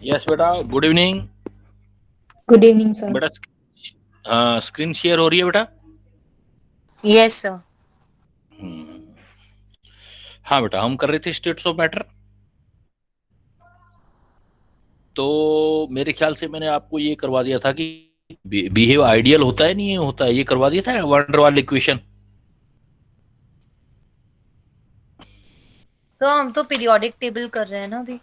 Yes बेटा, good evening. Good evening sir. बेटा, हाँ, स्क्रीन शेयर हो रही है बेटा? Yes sir. हम्म, हाँ बेटा, हम कर रहे थे स्टेट्स ऑफ मैटर। तो मेरे ख्याल से मैंने आपको ये करवा दिया था कि बिहेव आइडियल होता है नहीं होता है, ये करवा दिया था वंडरवाल इक्वेशन। तो हम तो पीरियोडिक टेबल कर रहे हैं ना अभी।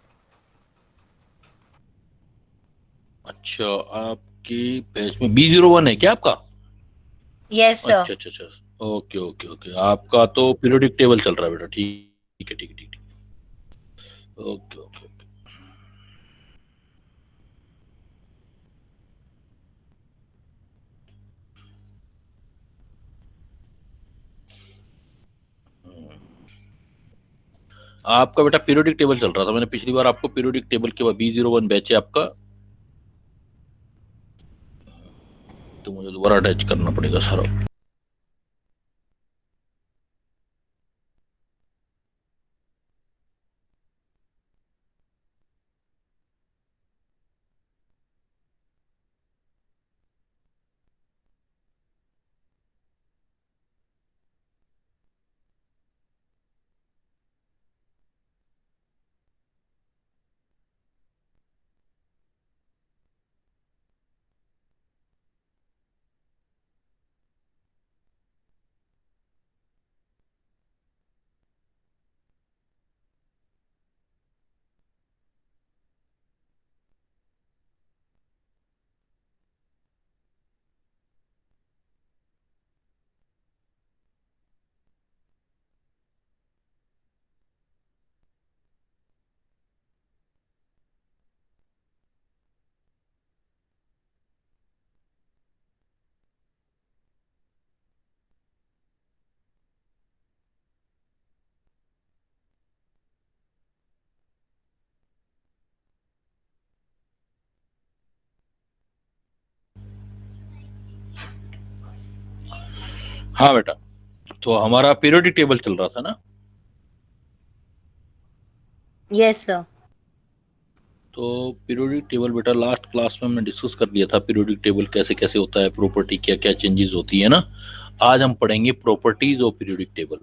अच्छा, आपकी पेज में B01 है क्या आपका? Yes sir. अच्छा अच्छा अच्छा। ओके ओके ओके, आपका तो पीरियोडिक टेबल चल रहा है बेटा। ठीक है ठीक है ठीक है। Okay okay okay. आपका बेटा पीरियोडिक टेबल चल रहा था, मैंने पिछली बार आपको पीरियोडिक टेबल के बाद B01 बैच है आपका, तो मुझे दोबारा अटैच करना पड़ेगा सारा। हाँ बेटा, तो हमारा पीरियोडिक टेबल चल रहा था ना। Yes sir. तो पीरियोडिक टेबल बेटा लास्ट क्लास में हमने डिस्कस कर लिया था, पीरियोडिक टेबल कैसे कैसे होता है, प्रॉपर्टी क्या क्या चेंजेस होती है ना। आज हम पढ़ेंगे प्रॉपर्टीज ऑफ पीरियोडिक टेबल।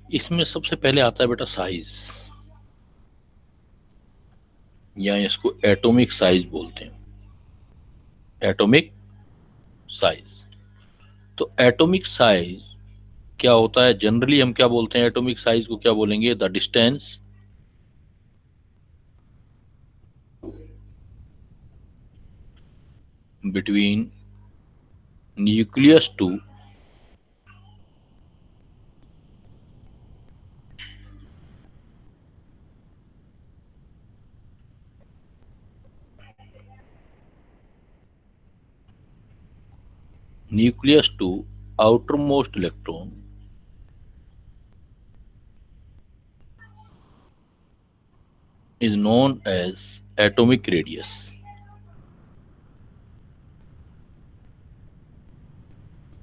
इसमें सबसे पहले आता है बेटा साइज, या इसको एटॉमिक साइज बोलते हैं, एटॉमिक साइज। तो एटॉमिक साइज क्या होता है? जनरली हम क्या बोलते हैं एटॉमिक साइज को? क्या बोलेंगे? The distance between nucleus to nucleus to outermost electron is known as atomic radius।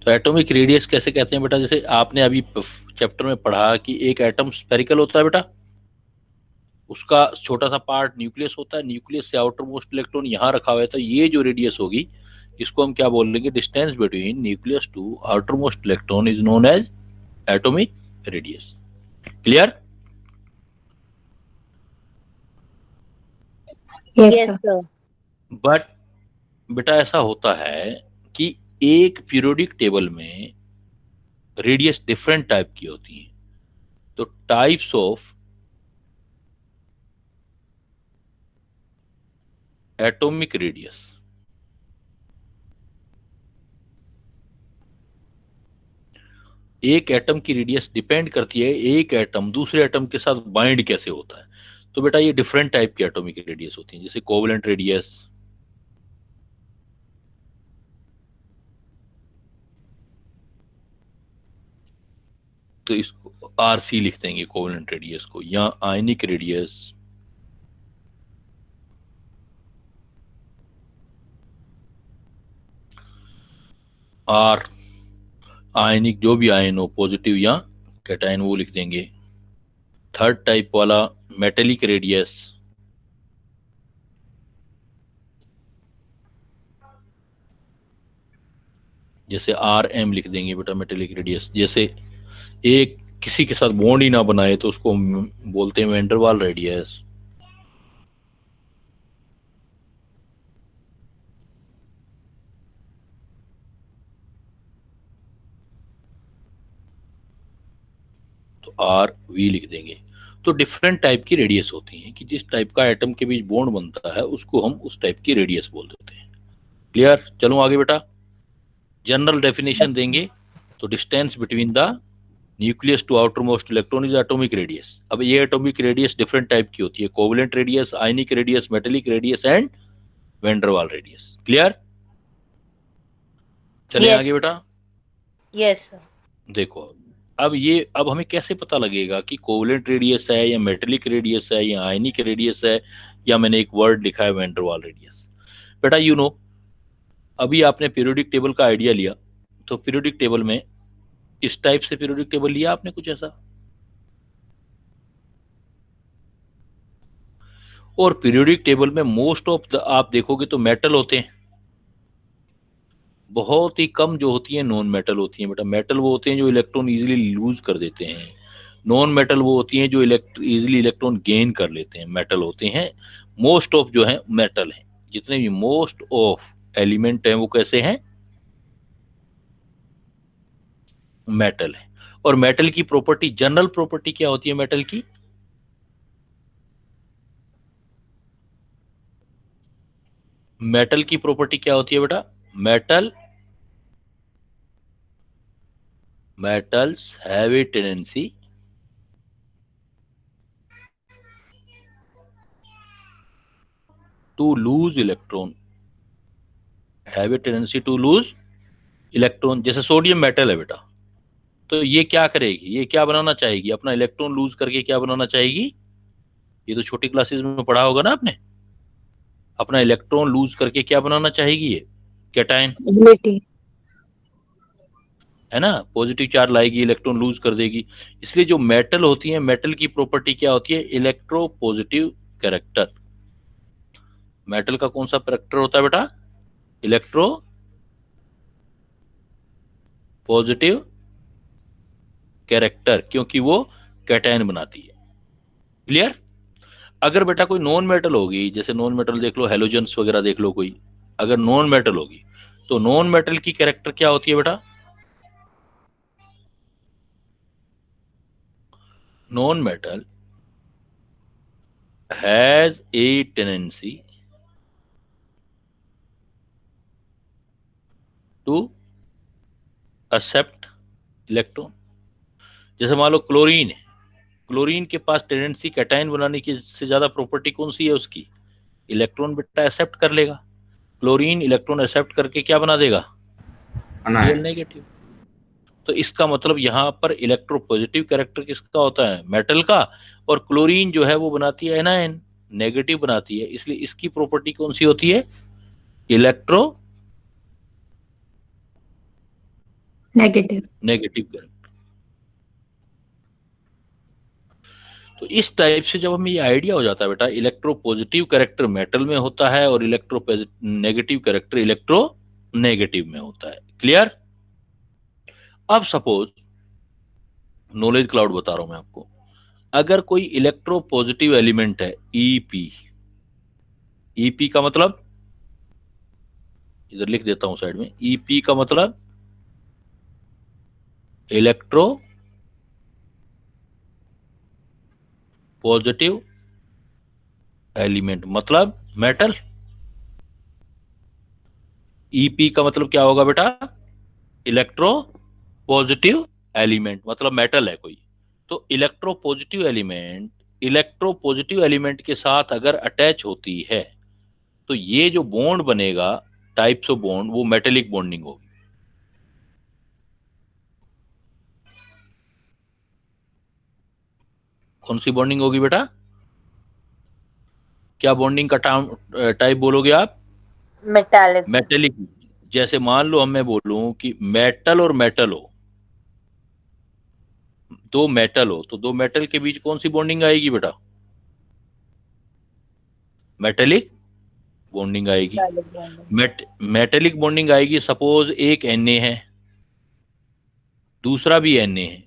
तो एटॉमिक रेडियस कैसे कहते हैं बेटा? जैसे आपने अभी चैप्टर में पढ़ा कि एक एटम स्फेरिकल होता है बेटा, उसका छोटा सा पार्ट न्यूक्लियस होता है, न्यूक्लियस से आउटर मोस्ट इलेक्ट्रॉन यहाँ रखा हुआ है, तो ये जो रेडियस होगी इसको हम क्या बोल लेंगे? Distance between nucleus to outermost electron is known as atomic radius. Clear? Yes yes sir. Sir. But बेटा ऐसा होता है कि एक पीरियोडिक टेबल में रेडियस डिफरेंट टाइप की होती है। तो टाइप्स ऑफ एटॉमिक रेडियस, एक एटम की रेडियस डिपेंड करती है एक एटम दूसरे एटम के साथ बाइंड कैसे होता है। तो बेटा ये डिफरेंट टाइप की एटॉमिक रेडियस होती है, जैसे कोवलेंट रेडियस, तो इसको RC लिख देंगे कोवलेंट रेडियस को, या आयनिक रेडियस, आर आयनिक जो भी आयन हो, पॉजिटिव या कैटायन, वो लिख देंगे। थर्ड टाइप वाला मेटेलिक रेडियस, जैसे आर एम लिख देंगे बेटा मेटेलिक रेडियस। जैसे एक किसी के साथ बॉन्ड ही ना बनाए तो उसको हम बोलते हैं वेंडरवाल रेडियस। तो आर वी लिख देंगे। तो डिफरेंट टाइप की रेडियस होती हैं कि जिस टाइप का एटम के बीच बॉन्ड बनता है उसको हम उस टाइप की रेडियस बोल देते हैं। क्लियर? चलो आगे बेटा, जनरल डेफिनेशन देंगे। तो distance between the nucleus to outermost electron is atomic radius. अब ये एटॉमिक रेडियस डिफरेंट टाइप की होती है, covalent radius, ionic radius, metallic radius and van der Waals radius. Clear? चलें यस। आगे बेटा। Yes sir. देखो, अब हमें कैसे पता लगेगा कि कोवलेंट रेडियस है या मेटेलिक रेडियस है या आयनिक रेडियस है, या मैंने एक वर्ड लिखा है वेंडरवाल रेडियस। बेटा अभी आपने पीरियोडिक टेबल का आइडिया लिया, तो पीरियोडिक टेबल में इस टाइप से पीरियोडिक टेबल लिया आपने कुछ ऐसा, और पीरियोडिक टेबल में मोस्ट ऑफ द आप देखोगे तो मेटल होते हैं, बहुत ही कम जो होती है नॉन मेटल होती है। बेटा मेटल वो होते हैं जो इलेक्ट्रॉन इजीली लूज कर देते हैं, नॉन मेटल वो होती हैं जो इजीली इलेक्ट्रॉन गेन कर लेते हैं, मेटल होते हैं। मोस्ट ऑफ जो है मेटल है, जितने भी मोस्ट ऑफ एलिमेंट हैं वो कैसे हैं, मेटल है। और मेटल की प्रॉपर्टी, जनरल प्रॉपर्टी क्या होती है मेटल की, मेटल की प्रॉपर्टी क्या होती है बेटा, metal metals have a tendency to lose electron, have a tendency to lose electron. जैसे सोडियम मेटल है बेटा, तो ये क्या करेगी, ये क्या बनाना चाहेगी, अपना इलेक्ट्रॉन लूज करके क्या बनाना चाहेगी, ये तो छोटी क्लासेस में पढ़ा होगा ना आपने, अपना इलेक्ट्रॉन लूज करके क्या बनाना चाहेगी ये, कैटायन, स्टेबिलिटी। है ना, पॉजिटिव चार्ज लाएगी, इलेक्ट्रॉन लूज कर देगी। इसलिए जो मेटल होती है, मेटल की प्रॉपर्टी क्या होती है, इलेक्ट्रो पॉजिटिव कैरेक्टर। मेटल का कौन सा कैरेक्टर होता है बेटा, इलेक्ट्रो पॉजिटिव कैरेक्टर, क्योंकि वो कैटायन बनाती है। क्लियर? अगर बेटा कोई नॉन मेटल होगी, जैसे नॉन मेटल देख लो, हेलोजेंस वगैरह देख लो कोई, अगर नॉन मेटल होगी तो नॉन मेटल की कैरेक्टर क्या होती है बेटा, non metal has a tendency to accept electron. जैसे मान लो क्लोरीन है, क्लोरीन के पास टेंडेंसी कैटायन बनाने की से ज्यादा प्रॉपर्टी कौन सी है उसकी, इलेक्ट्रॉन बेटा एक्सेप्ट कर लेगा। क्लोरीन इलेक्ट्रॉन एक्सेप्ट करके क्या बना देगा, रियल नेगेटिव। तो इसका मतलब यहाँ पर इलेक्ट्रोपॉजिटिव कैरेक्टर किसका होता है, मेटल का, और क्लोरीन जो है वो बनाती है एनायन, नेगेटिव बनाती है, इसलिए इसकी प्रॉपर्टी कौन सी होती है, इलेक्ट्रो नेगेटिव। Negative character. तो इस टाइप से जब हमें ये आइडिया हो जाता है बेटा, इलेक्ट्रो पॉजिटिव कैरेक्टर मेटल में होता है और electro negative character electro negative में होता है। क्लियर? अब सपोज नॉलेज क्लाउड बता रहा हूं मैं आपको, अगर कोई इलेक्ट्रो पॉजिटिव एलिमेंट है, ईपी, ईपी का मतलब, इधर लिख देता हूं साइड में, ईपी का मतलब इलेक्ट्रो पॉजिटिव एलिमेंट, मतलब मेटल। ईपी का मतलब क्या होगा बेटा, इलेक्ट्रो पॉजिटिव एलिमेंट, मतलब मेटल है कोई। तो इलेक्ट्रो पॉजिटिव एलिमेंट के साथ अगर अटैच होती है तो ये जो बॉन्ड बनेगा, टाइप्स ऑफ बॉन्ड, वो मेटेलिक बॉन्डिंग होगी। कौन सी बॉन्डिंग होगी बेटा, क्या बॉन्डिंग का टाइप बोलोगे आप, मेटालिक। मेटेलिक। जैसे मान लो मैं बोलूं कि मेटल और मेटल हो, दो मेटल हो, तो दो मेटल के बीच कौन सी बॉन्डिंग आएगी बेटा? मेटेलिक बॉन्डिंग आएगी। Metallic bonding. मेटेलिक बॉन्डिंग आएगी। सपोज एक Na है, दूसरा भी Na है,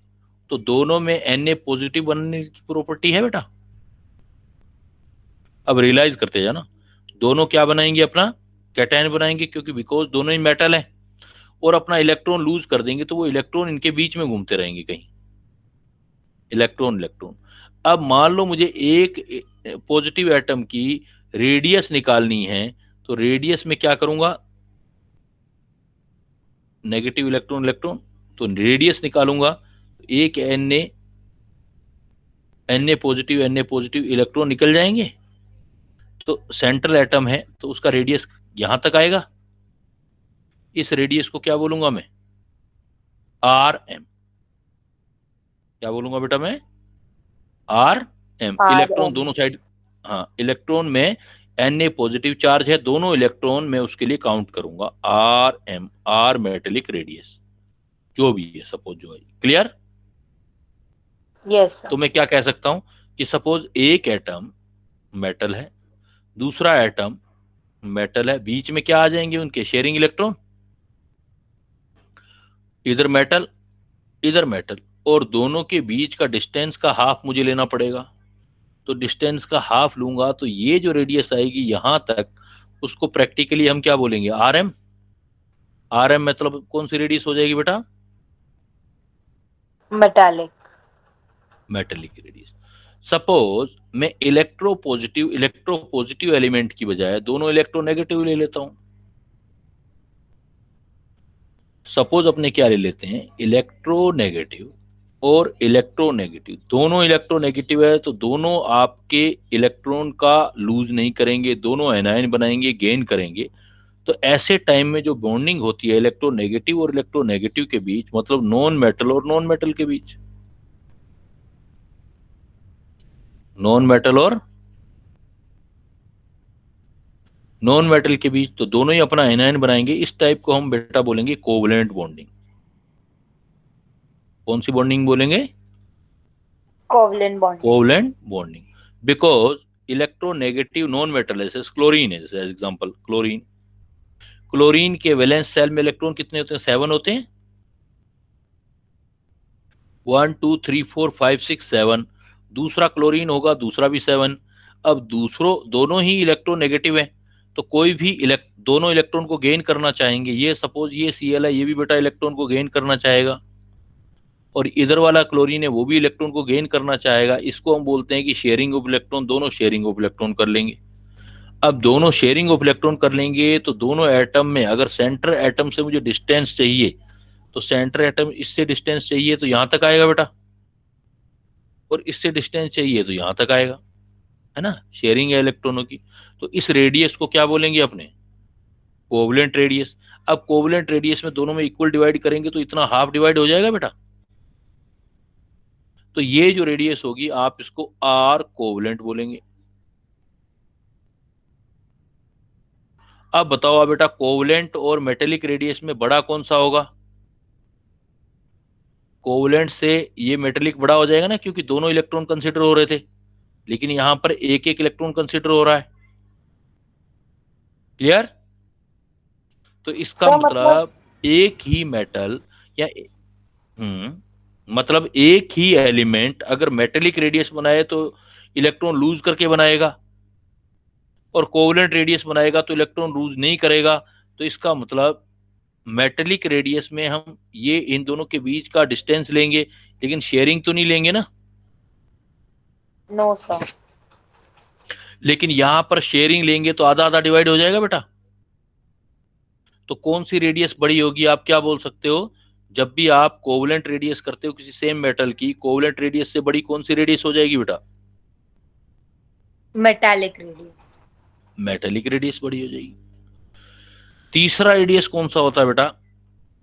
तो दोनों में Na पॉजिटिव बनने की प्रॉपर्टी है बेटा। अब रियलाइज करते जाना, दोनों क्या बनाएंगे अपना? कैटायन बनाएंगे, क्योंकि बिकॉज दोनों ही मेटल है। और अपना इलेक्ट्रॉन लूज कर देंगे तो वो इलेक्ट्रॉन इनके बीच में घूमते रहेंगे कहीं, इलेक्ट्रॉन इलेक्ट्रॉन। अब मान लो मुझे एक पॉजिटिव एटम की रेडियस निकालनी है, तो रेडियस में क्या करूंगा? नेगेटिव इलेक्ट्रॉन इलेक्ट्रॉन, तो रेडियस निकालूंगा। एक Na पॉजिटिव इलेक्ट्रॉन निकल जाएंगे। तो सेंट्रल एटम है तो उसका रेडियस यहां तक आएगा। इस रेडियस को क्या बोलूंगा मैं? RM। क्या बोलूंगा बेटा मैं? RM। R electron M. दोनों साइड, हाँ, इलेक्ट्रॉन में Na पॉजिटिव चार्ज है, दोनों इलेक्ट्रॉन मैं उसके लिए काउंट करूंगा RM, आर मेटेलिक रेडियस, जो भी है सपोज जो है। क्लियर? यस तो सर। मैं क्या कह सकता हूं कि सपोज एक एटम मेटल है, दूसरा एटम मेटल है, बीच में क्या आ जाएंगे उनके? Sharing electron. इधर मेटल, इधर मेटल, और दोनों के बीच का डिस्टेंस का हाफ मुझे लेना पड़ेगा। तो डिस्टेंस का हाफ लूंगा तो ये जो रेडियस आएगी यहां तक, उसको प्रैक्टिकली हम क्या बोलेंगे? RM। RM मतलब कौन सी रेडियस हो जाएगी बेटा? मेटालिक। Metallic radius. सपोज मैं इलेक्ट्रो पॉजिटिव एलिमेंट की बजाय दोनों इलेक्ट्रोनेगेटिव ले लेता हूं। सपोज अपने क्या ले लेते हैं? इलेक्ट्रोनेगेटिव और इलेक्ट्रोनेगेटिव, दोनों इलेक्ट्रोनेगेटिव है तो दोनों आपके इलेक्ट्रॉन का लूज नहीं करेंगे, दोनों एनायन बनाएंगे, गेन करेंगे। तो ऐसे टाइम में जो बॉन्डिंग होती है इलेक्ट्रोनेगेटिव और इलेक्ट्रोनेगेटिव के बीच, मतलब नॉन मेटल और नॉन मेटल के बीच, नॉन मेटल और नॉन मेटल के बीच, तो दोनों ही अपना एनायन बनाएंगे। इस टाइप को हम बेटा बोलेंगे कोवलेंट बॉन्डिंग। कौन सी बॉन्डिंग बोलेंगे? Covalent bonding. Covalent bonding. Because electronegative non metal है, जैसे क्लोरीन है, जैसे एग्जांपल क्लोरीन। क्लोरीन के वैलेंस सेल में इलेक्ट्रॉन कितने होते हैं? 7 होते हैं। 1 2 3 4 5 6 7। दूसरा क्लोरीन होगा, दूसरा भी 7। अब दूसरों दोनों ही इलेक्ट्रोनेगेटिव है, तो कोई भी दोनों इलेक्ट्रॉन को गेन करना चाहेंगे। ये सपोज ये Cl है, ये भी बेटा इलेक्ट्रॉन को गेन करना चाहेगा, और इधर वाला क्लोरीन है वो भी इलेक्ट्रॉन को गेन करना चाहेगा। इसको हम बोलते हैं कि शेयरिंग ऑफ इलेक्ट्रॉन, दोनों शेयरिंग ऑफ इलेक्ट्रॉन कर लेंगे। अब दोनों शेयरिंग ऑफ इलेक्ट्रॉन कर लेंगे तो दोनों एटम में अगर सेंटर एटम से मुझे डिस्टेंस चाहिए, तो सेंटर एटम इससे डिस्टेंस चाहिए तो यहां तक आएगा बेटा, और इससे डिस्टेंस चाहिए तो यहां तक आएगा, है ना? शेयरिंग है इलेक्ट्रॉनों की। तो इस रेडियस को क्या बोलेंगे अपने? Covalent radius. अब कोवलेंट रेडियस में दोनों में इक्वल डिवाइड करेंगे तो इतना हाफ डिवाइड हो जाएगा बेटा। तो ये जो रेडियस होगी आप इसको आर कोवलेंट बोलेंगे। अब बताओ आप बेटा, कोवलेंट और मेटेलिक रेडियस में बड़ा कौन सा होगा? कोवलेंट से ये मेटेलिक बड़ा हो जाएगा ना, क्योंकि दोनों इलेक्ट्रॉन कंसिडर हो रहे थे, लेकिन यहां पर एक एक इलेक्ट्रॉन कंसिडर हो रहा है। क्लियर? तो इसका सर मतलब मतलब एक ही मेटल या मतलब एक ही एलिमेंट अगर मेटेलिक रेडियस बनाए तो इलेक्ट्रॉन लूज करके बनाएगा, और कोवलेंट रेडियस बनाएगा तो इलेक्ट्रॉन लूज नहीं करेगा। तो इसका मतलब मेटेलिक रेडियस में हम ये इन दोनों के बीच का डिस्टेंस लेंगे, लेकिन शेयरिंग तो नहीं लेंगे ना। No sir. लेकिन यहां पर शेयरिंग लेंगे तो आधा आधा डिवाइड हो जाएगा बेटा। तो कौन सी रेडियस बड़ी होगी? आप क्या बोल सकते हो? जब भी आप कोवलेंट रेडियस करते हो किसी सेम मेटल की, कोवलेंट रेडियस से बड़ी कौन सी रेडियस हो जाएगी बेटा? Metallic radius. मेटेलिक रेडियस बड़ी हो जाएगी। तीसरा रेडियस कौन सा होता है बेटा?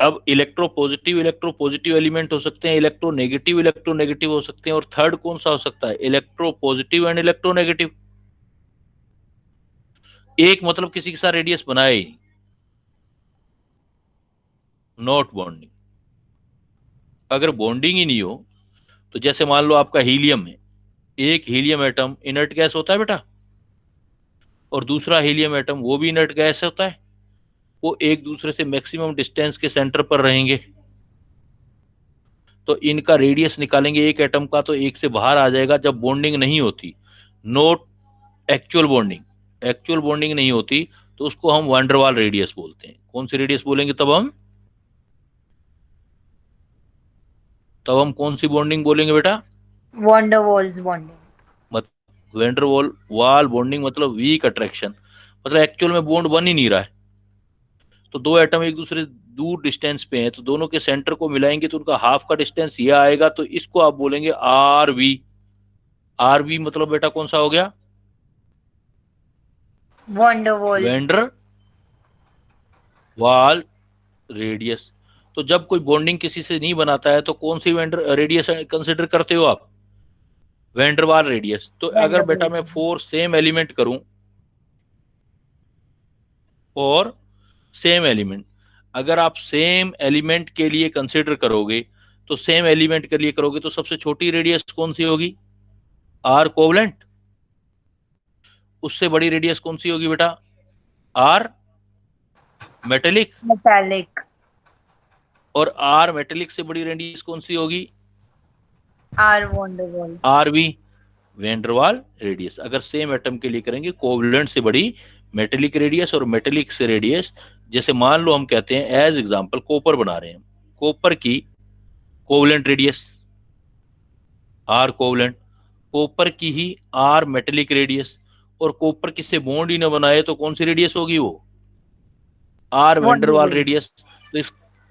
अब इलेक्ट्रो पॉजिटिव एलिमेंट हो सकते हैं, इलेक्ट्रो नेगेटिव हो सकते हैं, और थर्ड कौन सा हो सकता है? Electro positive and electro negative. एक मतलब किसी के साथ रेडियस बनाए ही, नॉट बॉन्डिंग। अगर बॉन्डिंग ही नहीं हो, तो जैसे मान लो आपका हीलियम है, एक हीलियम एटम इनर्ट गैस होता है बेटा, और दूसरा हीलियम एटम वो भी इनर्ट गैस होता है। वो एक दूसरे से मैक्सिमम डिस्टेंस के सेंटर पर रहेंगे, तो इनका रेडियस निकालेंगे एक एटम का, तो एक से बाहर आ जाएगा जब बॉन्डिंग नहीं होती। Note actual bonding, actual bonding नहीं होती तो उसको हम वैंडरवाल रेडियस बोलते हैं। कौन सी रेडियस बोलेंगे तब हम कौन सी बॉन्डिंग बोलेंगे बेटा? Van der Waals bonding. मत वेंडरवॉल वाल बॉन्डिंग मतलब वीक अट्रैक्शन, मतलब एक्चुअल में बॉन्ड बन ही नहीं रहा है। तो दो एटम एक दूसरे दूर डिस्टेंस पे हैं, तो दोनों के सेंटर को मिलाएंगे तो उनका हाफ का डिस्टेंस ये आएगा, तो इसको आप बोलेंगे आर वी। आर वी मतलब बेटा कौन सा हो गया? वंडरवॉल। वेंडर वाल रेडियस। तो जब कोई बॉन्डिंग किसी से नहीं बनाता है तो कौन सी वेंडर रेडियस कंसिडर करते हो आप? Van der Waals radius. तो अगर बेटा वंडरवॉल। मैं फोर सेम एलिमेंट करूं, और सेम एलिमेंट, अगर आप सेम एलिमेंट के लिए कंसिडर करोगे, तो सेम एलिमेंट के लिए करोगे तो सबसे छोटी रेडियस कौन सी होगी? R covalent. उससे बड़ी रेडियस कौन सी होगी बेटा? R metallic. मेटालिक। और आर मेटेलिक से बड़ी रेडियस कौन सी होगी? R van der Waals. R V van der Waals radius. अगर सेम एटम के लिए करेंगे कोवलेंट से बड़ी मेटेलिक रेडियस और मेटेलिक से रेडियस, जैसे मान लो हम कहते हैं एज एग्जांपल कॉपर बना रहे हैं, कॉपर की covalent radius R covalent, copper की ही आर मेटेलिक रेडियस, और कॉपर किससे बॉन्ड ही ना बनाए तो कौन सी रेडियस होगी वो? R van der Waals van der Waals. रेडियस।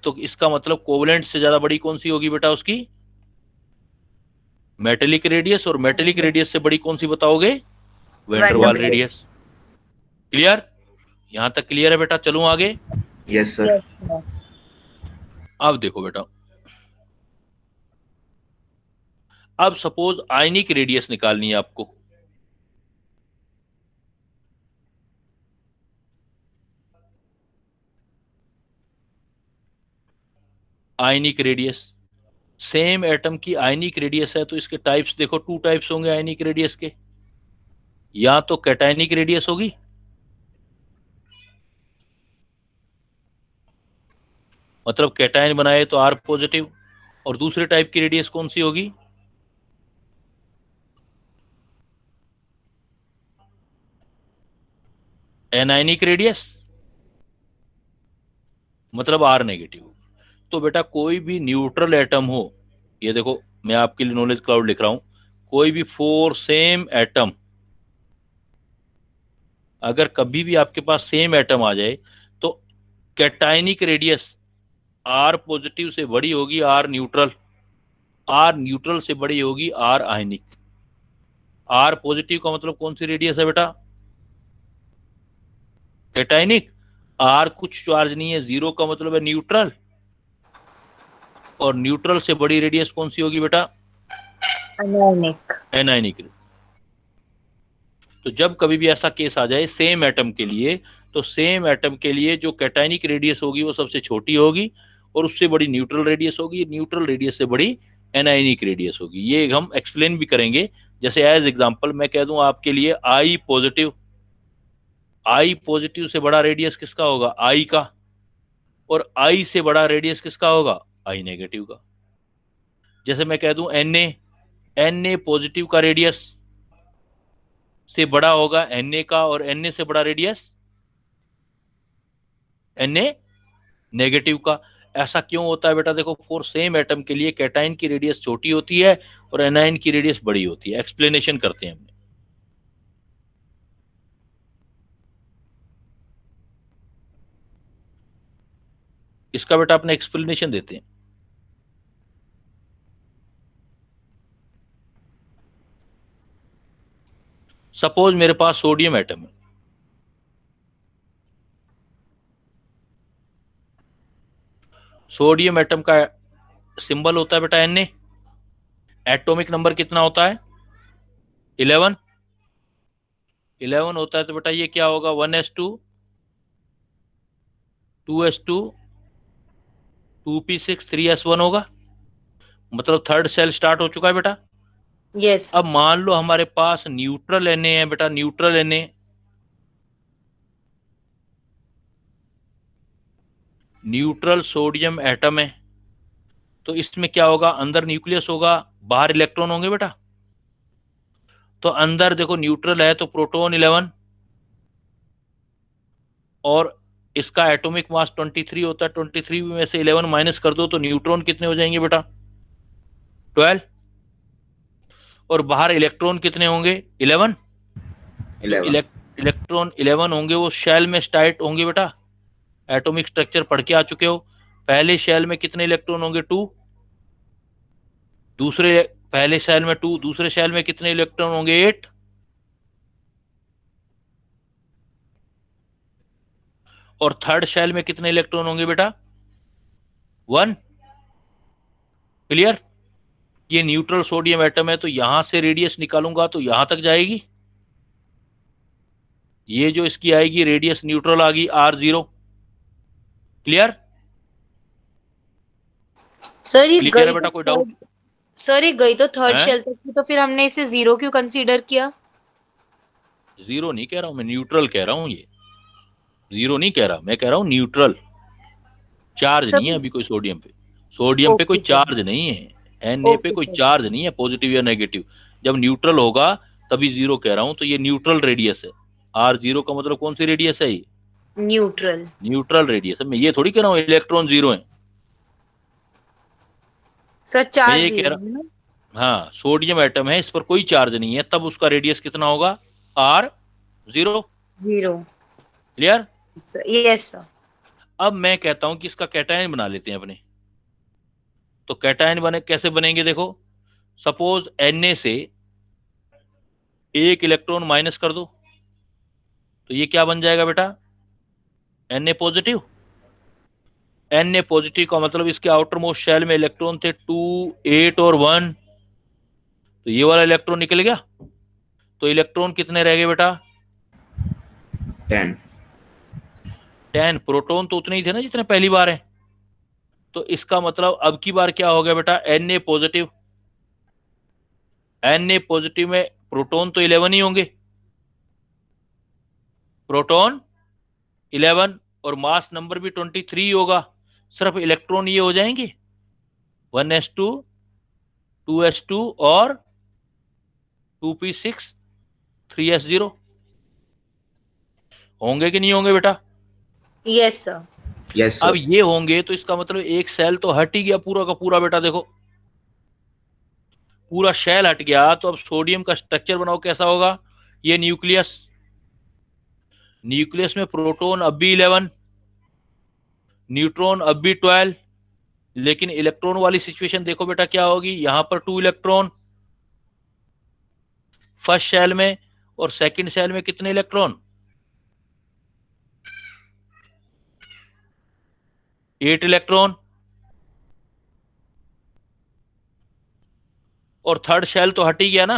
तो इसका मतलब कोवलेंट से ज्यादा बड़ी कौन सी होगी बेटा उसकी? Metallic radius. और मेटेलिक रेडियस से बड़ी कौन सी बताओगे? Van der Waals van der Waals. रेडियस। क्लियर? यहां तक क्लियर है बेटा? चलूं आगे? Yes sir. Yes sir. अब देखो बेटा, अब सपोज आयनिक रेडियस निकालनी है आपको। आयनिक रेडियस, सेम एटम की आयनिक रेडियस है, तो इसके टाइप्स देखो, टू टाइप्स होंगे आयनिक रेडियस के। या तो कैटायनिक रेडियस होगी, मतलब कैटायन बनाए तो आर पॉजिटिव। और दूसरे टाइप की रेडियस कौन सी होगी? एनायनिक रेडियस, मतलब आर नेगेटिव। तो बेटा कोई भी न्यूट्रल एटम हो, ये देखो मैं आपके लिए नॉलेज क्लाउड लिख रहा हूं, कोई भी फोर सेम एटम, अगर कभी भी आपके पास सेम एटम आ जाए, तो कैटायनिक रेडियस आर पॉजिटिव से बड़ी होगी आर न्यूट्रल, आर न्यूट्रल से बड़ी होगी आर आयनिक। आर पॉजिटिव का मतलब कौन सी रेडियस है बेटा? कैटायनिक। आर कुछ चार्ज नहीं है, जीरो का मतलब है न्यूट्रल, और न्यूट्रल से बड़ी रेडियस कौन सी होगी बेटा? अनायनिक। एनायनिक। तो जब कभी भी ऐसा केस आ जाए सेम एटम के लिए, तो सेम एटम के लिए जो कैटायनिक रेडियस होगी वो सबसे छोटी होगी, और उससे बड़ी न्यूट्रल रेडियस होगी, न्यूट्रल रेडियस से बड़ी एनायनिक रेडियस होगी। ये हम एक्सप्लेन भी करेंगे। जैसे एज एग्जांपल मैं कह दूं आपके लिए आई पॉजिटिव, आई पॉजिटिव से बड़ा रेडियस किसका होगा? आई का। और आई से बड़ा रेडियस किसका होगा? आई नेगेटिव का। जैसे मैं कह दूं N A, N A positive का रेडियस से बड़ा होगा एन ए का, और एन ए से बड़ा रेडियस एन ए नेगेटिव का। ऐसा क्यों होता है बेटा? देखो फॉर सेम एटम के लिए कैटाइन की रेडियस छोटी होती है और एनाइन की रेडियस बड़ी होती है। एक्सप्लेनेशन करते हैं हमने, इसका बेटा अपने एक्सप्लेनेशन देते हैं। सपोज मेरे पास सोडियम एटम है, सोडियम एटम का सिंबल होता है बेटा एन ए। एटॉमिक नंबर कितना होता है? 11। 11 होता है, तो बेटा ये क्या होगा? 1s2, 2s2, 2p6 3s1 होगा, मतलब थर्ड सेल स्टार्ट हो चुका है बेटा। यस अब मान लो हमारे पास न्यूट्रल Na है बेटा, neutral Na, neutral sodium atom है। तो इसमें क्या होगा, अंदर न्यूक्लियस होगा, बाहर इलेक्ट्रॉन होंगे बेटा। तो अंदर देखो न्यूट्रल है तो प्रोटॉन 11, और इसका एटॉमिक मास 23 होता है, 23 में से 11 माइनस कर दो तो न्यूट्रॉन कितने हो जाएंगे बेटा, 12। और बाहर इलेक्ट्रॉन कितने होंगे, 11। जो 11। इलेक्ट्रॉन 11 होंगे वो शेल में स्टार्ट होंगे बेटा, एटॉमिक स्ट्रक्चर पढ़ के आ चुके हो। पहले शेल में कितने इलेक्ट्रॉन होंगे, 2। दूसरे पहले शेल में 2, दूसरे शेल में कितने इलेक्ट्रॉन होंगे, 8। और थर्ड शेल में कितने इलेक्ट्रॉन होंगे बेटा, 1। क्लियर। ये न्यूट्रल सोडियम एटम है, तो यहां से रेडियस निकालूंगा तो यहां तक जाएगी। ये जो इसकी आएगी रेडियस न्यूट्रल आ गई R0। क्लियर। सर ये क्लियर है गई बेटा, तो कोई डाउट सर ये गई तो थर्ड है? शेल तक थी, तो फिर हमने इसे 0 क्यों कंसीडर किया? जीरो नहीं कह रहा हूं मैं, न्यूट्रल कह रहा हूं। ये जीरो नहीं कह रहा, मैं कह रहा हूं न्यूट्रल। चार्ज नहीं है सर अभी कोई सोडियम पे, सोडियम पे कोई ओके सर, चार्ज नहीं है, Na पे ओके कोई सर, चार्ज नहीं है, पॉजिटिव या नेगेटिव। जब न्यूट्रल होगा तभी जीरो कह रहा हूं। तो ये न्यूट्रल रेडियस है। R0 का मतलब कौन सी रेडियस है, ये न्यूट्रल। न्यूट्रल रेडियस है। मैं ये थोड़ी कह रहा हूं इलेक्ट्रॉन जीरो है, सर मैं चार्ज ये कह 0 रहा, है ना? हाँ सोडियम एटम है, इस पर कोई चार्ज नहीं है, तब उसका रेडियस कितना होगा, R0। 0। क्लियर। Yes sir. अब मैं कहता हूं कि इसका कैटायन बना लेते हैं अपने। तो कैटायन बने कैसे बनेंगे, देखो सपोज Na से एक इलेक्ट्रॉन माइनस कर दो तो ये क्या बन जाएगा बेटा, Na पॉजिटिव। Na पॉजिटिव का मतलब इसके आउटर मोस्ट शेल में इलेक्ट्रॉन थे 2, 8 और 1, तो ये वाला इलेक्ट्रॉन निकल गया। तो इलेक्ट्रॉन कितने रह गए बेटा, 10। 10। प्रोटॉन तो उतने ही थे ना जितने पहली बार है। तो इसका मतलब अब की बार क्या हो गया बेटा, Na पॉजिटिव। Na पॉजिटिव में प्रोटॉन तो 11 ही होंगे, प्रोटॉन 11, और मास नंबर भी 23 होगा। सिर्फ इलेक्ट्रॉन ये हो जाएंगे 1s2, 2s2 और 2p6 3s0, होंगे कि नहीं होंगे बेटा। Yes sir. यस अब सर। ये होंगे तो इसका मतलब एक सेल तो हट ही गया पूरा का पूरा बेटा। देखो पूरा शेल हट गया, तो अब सोडियम का स्ट्रक्चर बनाओ कैसा होगा, ये न्यूक्लियस, न्यूक्लियस में प्रोटॉन अब भी 11, न्यूट्रॉन अब भी 12, लेकिन इलेक्ट्रॉन वाली सिचुएशन देखो बेटा क्या होगी, यहां पर 2 इलेक्ट्रॉन फर्स्ट शेल में, और सेकंड शेल में कितने इलेक्ट्रॉन, 8 इलेक्ट्रॉन। और थर्ड शेल तो हट ही गया ना।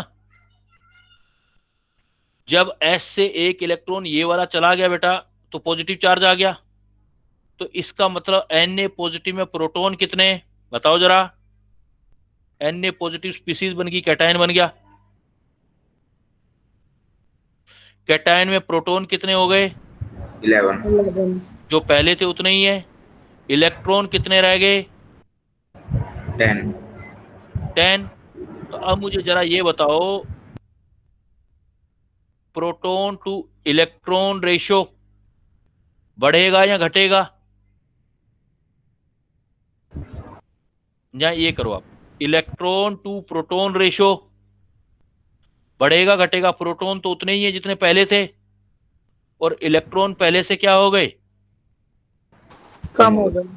जब S से एक इलेक्ट्रॉन ये वाला चला गया बेटा तो पॉजिटिव चार्ज आ गया। तो इसका मतलब Na पॉजिटिव में प्रोटॉन कितने, बताओ जरा। Na पॉजिटिव स्पीसीज बन गई, कैटायन बन गया। कैटायन में प्रोटॉन कितने हो गए, 11। 11। जो पहले थे उतने ही है। इलेक्ट्रॉन कितने रह गए, 10। 10। तो अब मुझे जरा ये बताओ, प्रोटॉन टू इलेक्ट्रॉन रेशियो बढ़ेगा या घटेगा, या ये करो आप, इलेक्ट्रॉन टू प्रोटॉन रेशियो बढ़ेगा घटेगा। प्रोटॉन तो उतने ही है जितने पहले थे, और इलेक्ट्रॉन पहले से क्या हो गए, कम हो गई।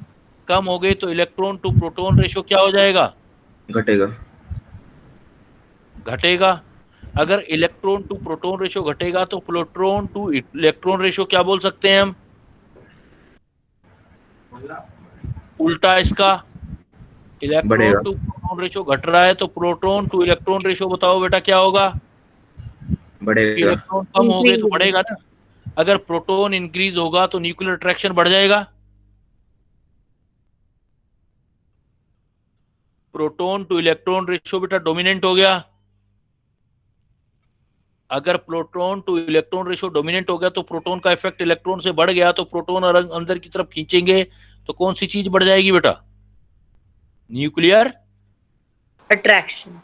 कम हो गए। तो इलेक्ट्रॉन टू प्रोटॉन रेशियो क्या हो जाएगा, घटेगा। घटेगा। अगर इलेक्ट्रॉन टू प्रोटॉन रेशियो घटेगा तो प्रोटॉन टू इलेक्ट्रॉन रेशियो क्या बोल सकते हैं हम, उल्टा इसका। इलेक्ट्रॉन बढ़ेगा। टू प्रोटॉन रेशियो घट रहा है तो प्रोटॉन टू इलेक्ट्रॉन रेशियो बताओ बेटा क्या होगा, बढ़ेगा। इलेक्ट्रॉन कम हो गए तो Increase बढ़ेगा ना। अगर प्रोटॉन इंक्रीज होगा तो न्यूक्लियर अट्रैक्शन बढ़ जाएगा। प्रोटॉन टू इलेक्ट्रॉन रेशियो बेटा डोमिनेंट हो गया। अगर proton to electron ratio dominant हो गया तो प्रोटॉन का इफेक्ट इलेक्ट्रॉन से बढ़ गया, तो प्रोटॉन अंदर की तरफ खींचेंगे तो कौन सी चीज बढ़ जाएगी बेटा? Nuclear attraction.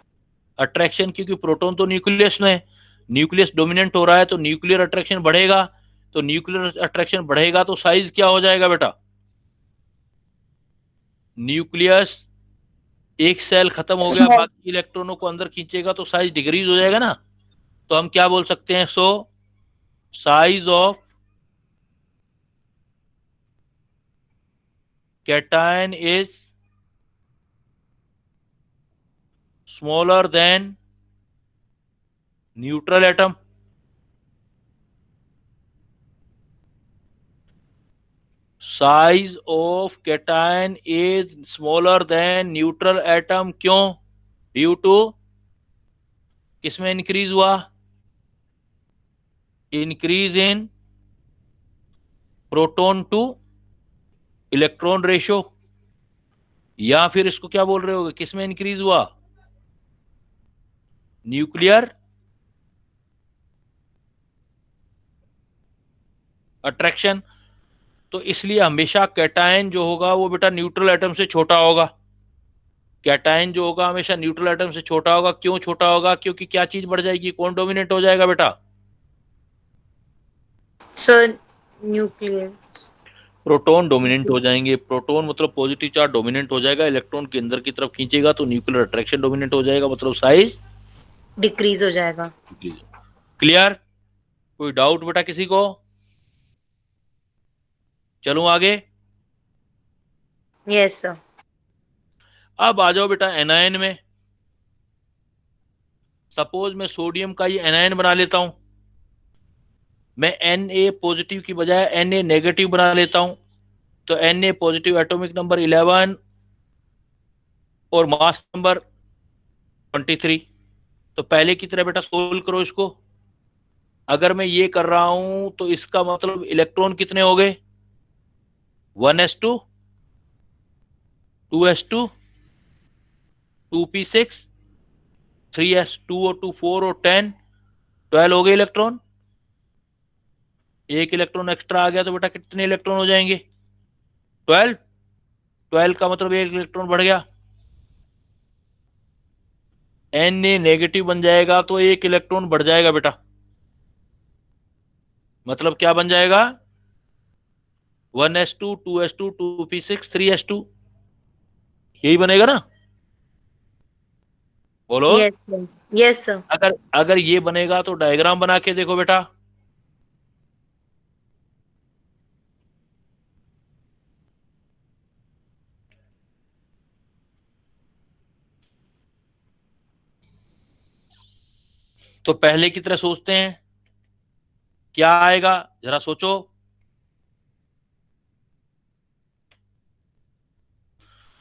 अट्रैक्शन, क्योंकि प्रोटॉन तो न्यूक्लियस में है, न्यूक्लियस डोमिनेंट हो रहा है तो न्यूक्लियर अट्रैक्शन बढ़ेगा। तो न्यूक्लियर अट्रैक्शन बढ़ेगा तो साइज क्या हो जाएगा बेटा? न्यूक्लियस एक सेल खत्म हो गया, Small. बाकी इलेक्ट्रॉनों को अंदर खींचेगा तो साइज डिक्रीज हो जाएगा ना। तो हम क्या बोल सकते हैं? So size of cation is smaller than neutral atom. Size of cation is smaller than neutral atom. क्यों? ड्यू टू किसमें इंक्रीज हुआ? Increase in proton to electron ratio. या फिर इसको क्या बोल रहे हो, किसमें इंक्रीज हुआ? Nuclear attraction. तो इसलिए हमेशा कैटायन जो होगा वो बेटा न्यूट्रल एटम से छोटा होगा। कैटायन जो होगा हमेशा न्यूट्रल एटम से छोटा होगा। क्यों छोटा होगा? क्योंकि क्या चीज बढ़ जाएगी? कौन डोमिनेट हो जाएगा बेटा? Sir nuclear. प्रोटॉन डोमिनेंट हो जाएंगे। प्रोटॉन मतलब पॉजिटिव चार्ज डोमिनेंट हो जाएगा, इलेक्ट्रॉन के अंदर की तरफ खींचेगा तो न्यूक्लियर अट्रैक्शन डोमिनेंट हो जाएगा, मतलब साइज डिक्रीज हो जाएगा। क्लियर? कोई डाउट बेटा किसी को? चलूं आगे? Yes sir. अब आ जाओ बेटा एनायन में। सपोज मैं सोडियम का ये एनायन बना लेता हूं, मैं Na पॉजिटिव की बजाय Na नेगेटिव बना लेता हूं। तो Na पॉजिटिव एटॉमिक नंबर 11 और मास नंबर 23। तो पहले की तरह बेटा सोल्व करो इसको। अगर मैं ये कर रहा हूं तो इसका मतलब इलेक्ट्रॉन कितने हो गए? 1s2, 2s2, 2p6, 3s2 और 2 4 और 10, 12 हो गए इलेक्ट्रॉन। एक इलेक्ट्रॉन एक्स्ट्रा आ गया तो बेटा कितने इलेक्ट्रॉन हो जाएंगे? 12। 12 का मतलब एक इलेक्ट्रॉन बढ़ गया। Na नेगेटिव बन जाएगा तो एक इलेक्ट्रॉन बढ़ जाएगा बेटा। मतलब क्या बन जाएगा? 1s2, 2s2, 2p6, 3s2, यही बनेगा ना? बोलो। Yes sir. Yes sir. अगर अगर ये बनेगा तो डायग्राम बना के देखो बेटा। तो पहले की तरह सोचते हैं, क्या आएगा जरा सोचो।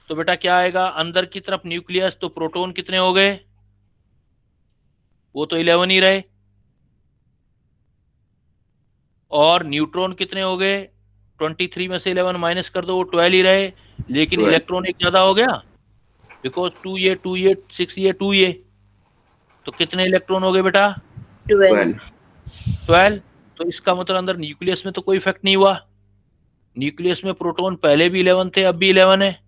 तो बेटा क्या आएगा? अंदर की तरफ न्यूक्लियस, तो प्रोटॉन कितने हो गए? वो तो 11 ही रहे। और न्यूट्रॉन कितने हो गए? 23 में से 11 माइनस कर दो, वो 12 ही रहे। लेकिन 12। इलेक्ट्रॉन एक ज्यादा हो गया, बिकॉज 2 ये 6 ये 2 ये। तो कितने इलेक्ट्रॉन हो गए बेटा? 12। 12। तो इसका मतलब अंदर न्यूक्लियस में तो कोई इफेक्ट नहीं हुआ। न्यूक्लियस में प्रोटॉन पहले भी 11 थे, अब भी 11 है।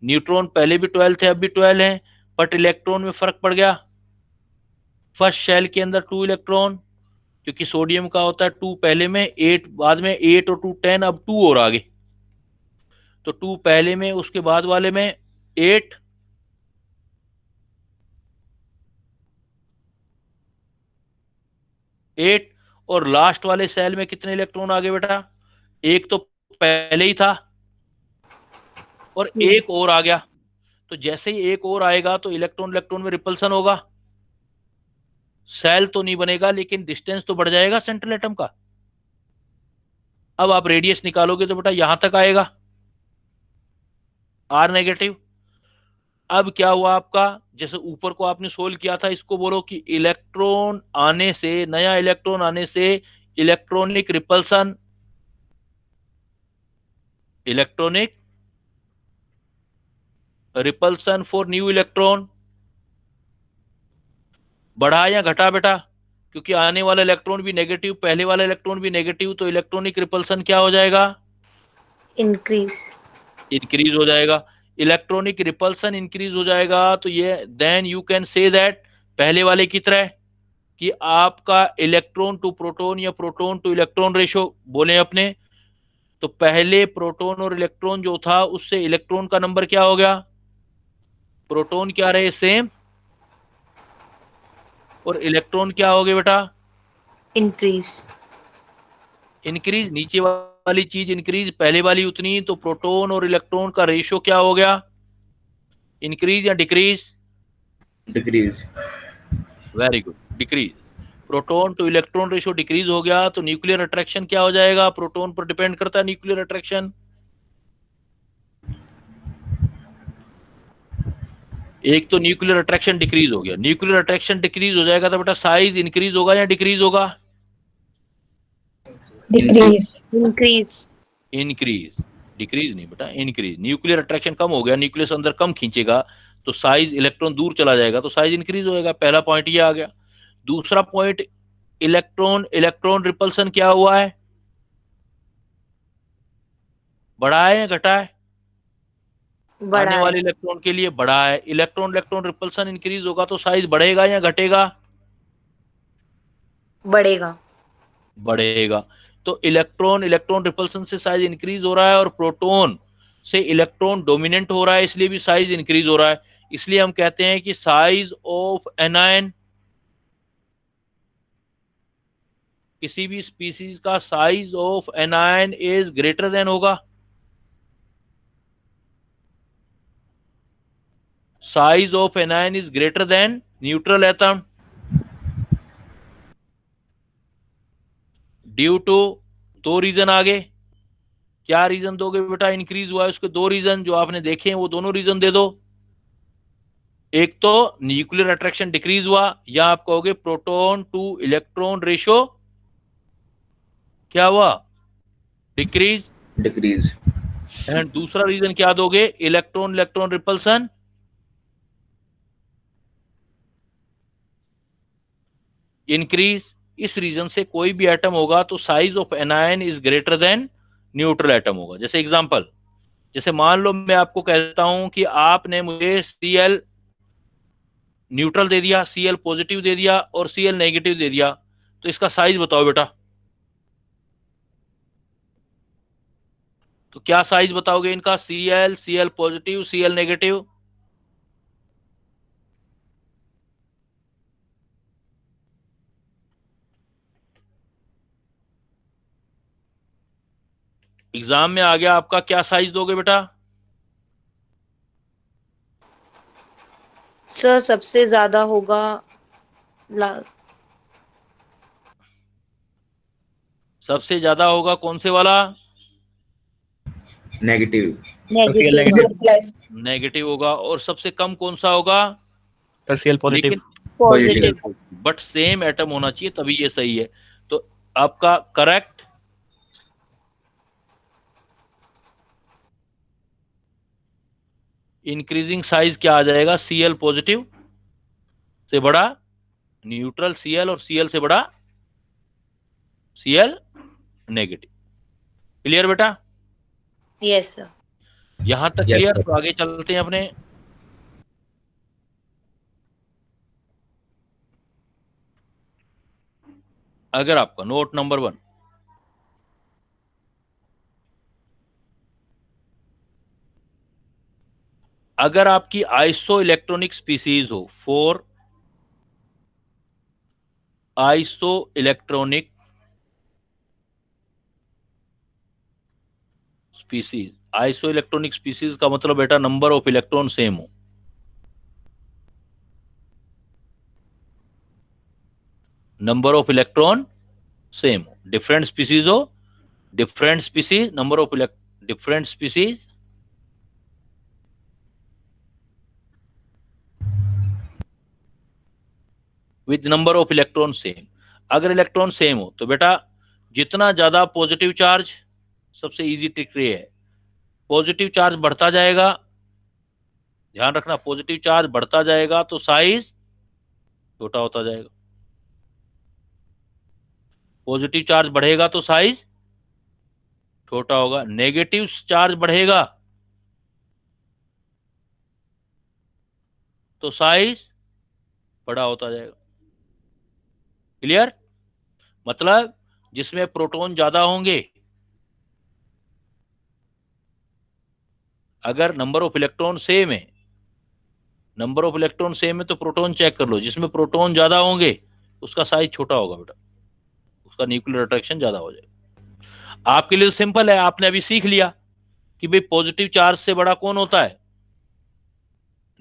न्यूट्रॉन पहले भी 12 थे, अब भी 12 है। बट इलेक्ट्रॉन में फर्क पड़ गया। फर्स्ट शेल के अंदर 2 इलेक्ट्रॉन, क्योंकि सोडियम का होता है 2 पहले में, 8 बाद में, 8 और 2 10, अब 2 और आगे। तो 2 पहले में, उसके बाद वाले में 8, और लास्ट वाले सेल में कितने इलेक्ट्रॉन आ गए बेटा? एक तो पहले ही था और एक और आ गया। तो जैसे ही एक और आएगा तो इलेक्ट्रॉन इलेक्ट्रॉन में रिपल्सन होगा। सेल तो नहीं बनेगा लेकिन डिस्टेंस तो बढ़ जाएगा सेंट्रल एटम का। अब आप रेडियस निकालोगे तो बेटा यहां तक आएगा, आर नेगेटिव। अब क्या हुआ आपका? जैसे ऊपर को आपने सोल्व किया था, इसको बोलो कि इलेक्ट्रॉन आने से, नया इलेक्ट्रॉन आने से electronic repulsion, electronic repulsion for new electron, बढ़ा या घटा बेटा? क्योंकि आने वाला इलेक्ट्रॉन भी नेगेटिव, पहले वाला इलेक्ट्रॉन भी नेगेटिव, तो इलेक्ट्रॉनिक रिपल्सन क्या हो जाएगा? इंक्रीज। इंक्रीज हो जाएगा। इलेक्ट्रॉनिक रिपल्सन इंक्रीज हो जाएगा, तो ये then you can say that पहले वाले की तरह कि आपका इलेक्ट्रॉन टू प्रोटॉन या प्रोटॉन टू इलेक्ट्रॉन रेशो बोले अपने, तो पहले प्रोटॉन और इलेक्ट्रॉन जो था उससे इलेक्ट्रॉन का नंबर क्या हो गया? प्रोटॉन क्या रहे सेम, और इलेक्ट्रॉन क्या हो गए बेटा? इंक्रीज। इंक्रीज। नीचे वाली चीज इंक्रीज, पहले वाली उतनी, तो प्रोटॉन और इलेक्ट्रॉन का रेशियो क्या हो गया? इंक्रीज या decrease? Decrease. Very good, decrease. Proton to electron ratio decrease हो गया, तो न्यूक्लियर अट्रैक्शन क्या हो जाएगा? प्रोटॉन पर डिपेंड करता है न्यूक्लियर अट्रैक्शन। एक तो न्यूक्लियर अट्रैक्शन डिक्रीज हो गया, न्यूक्लियर अट्रैक्शन डिक्रीज हो जाएगा तो बेटा साइज इंक्रीज होगा या डिक्रीज होगा? डिक्रीज। इंक्रीज। इंक्रीज। डिक्रीज नहीं बेटा, इंक्रीज। न्यूक्लियर अट्रैक्शन कम हो गया, न्यूक्लियस अंदर कम खींचेगा, तो साइज इलेक्ट्रॉन दूर चला जाएगा, तो साइज इंक्रीज होएगा। पहला पॉइंट ये आ गया। दूसरा पॉइंट, इलेक्ट्रॉन इलेक्ट्रॉन रिपल्सन क्या हुआ है? बढ़ा है या घटा है? बड़ा आने है। वाले इलेक्ट्रॉन के लिए बढ़ा है। इलेक्ट्रॉन इलेक्ट्रॉन रिपल्सन इंक्रीज होगा, तो साइज बढ़ेगा या घटेगा? बढ़ेगा। बढ़ेगा। तो इलेक्ट्रॉन इलेक्ट्रॉन रिपल्सन से साइज इंक्रीज हो रहा है, और प्रोटॉन से इलेक्ट्रॉन डोमिनेंट हो रहा है, इसलिए भी साइज इंक्रीज हो रहा है। इसलिए हम कहते हैं कि साइज ऑफ एनायन, किसी भी स्पीसीज का size of anion is greater than होगा, size of anion is greater than neutral atom, due to दो रीजन आगे। क्या रीजन दोगे बेटा? इंक्रीज हुआ है उसके दो रीजन जो आपने देखे हैं, वो दोनों रीजन दे दो। एक तो न्यूक्लियर अट्रैक्शन डिक्रीज हुआ, या आप कहोगे प्रोटॉन टू इलेक्ट्रॉन रेशियो क्या हुआ? डिक्रीज। डिक्रीज। एंड दूसरा रीजन क्या दोगे? Electron electron repulsion increase. इस रीजन से कोई भी एटम होगा तो size of anion is greater than neutral atom होगा। जैसे एग्जांपल, जैसे मान लो मैं आपको कहता हूं कि आपने मुझे Cl न्यूट्रल दे दिया, Cl पॉजिटिव दे दिया और Cl नेगेटिव दे दिया, तो इसका साइज बताओ बेटा। तो क्या साइज बताओगे इनका? Cl positive, Cl negative. Exam में आ गया आपका, क्या साइज दोगे बेटा? सर सबसे ज्यादा होगा सबसे ज्यादा होगा कौन से वाला? नेगेटिव। नेगेटिव। नेगेटिव होगा। और सबसे कम कौन सा होगा? Cl positive. लेकिन पॉजिटिव। बट सेम एटम होना चाहिए तभी ये सही है। तो आपका करेक्ट इंक्रीजिंग साइज क्या आ जाएगा? Cl पॉजिटिव से बड़ा न्यूट्रल Cl, और Cl से बड़ा Cl नेगेटिव। क्लियर बेटा? Yes sir. यहां तक Yes, क्लियर? sir. तो आगे चलते हैं अपने। अगर आपका नोट नंबर 1, अगर आपकी आइसो इलेक्ट्रॉनिक स्पीसीज हो, 4 iso electronic species. Iso electronic species का मतलब बेटा नंबर ऑफ इलेक्ट्रॉन सेम हो। नंबर ऑफ इलेक्ट्रॉन सेम हो। डिफरेंट स्पीसीज हो, different species, number of different species with number of electron same. अगर इलेक्ट्रॉन सेम हो तो बेटा जितना ज्यादा पॉजिटिव चार्ज, सबसे इजी ट्रिक ये है, पॉजिटिव चार्ज बढ़ता जाएगा, ध्यान रखना, पॉजिटिव चार्ज बढ़ता जाएगा तो साइज छोटा होता जाएगा, पॉजिटिव चार्ज बढ़ेगा तो साइज छोटा होगा, नेगेटिव चार्ज बढ़ेगा तो साइज बड़ा होता जाएगा। क्लियर? मतलब जिसमें प्रोटॉन ज्यादा होंगे, अगर नंबर ऑफ इलेक्ट्रॉन सेम है, नंबर ऑफ इलेक्ट्रॉन सेम है तो प्रोटॉन चेक कर लो, जिसमें प्रोटॉन ज्यादा होंगे उसका साइज छोटा होगा बेटा, उसका न्यूक्लियर अट्रैक्शन ज्यादा हो जाएगा। आपके लिए सिंपल है, आपने अभी सीख लिया कि भाई पॉजिटिव चार्ज से बड़ा कौन होता है?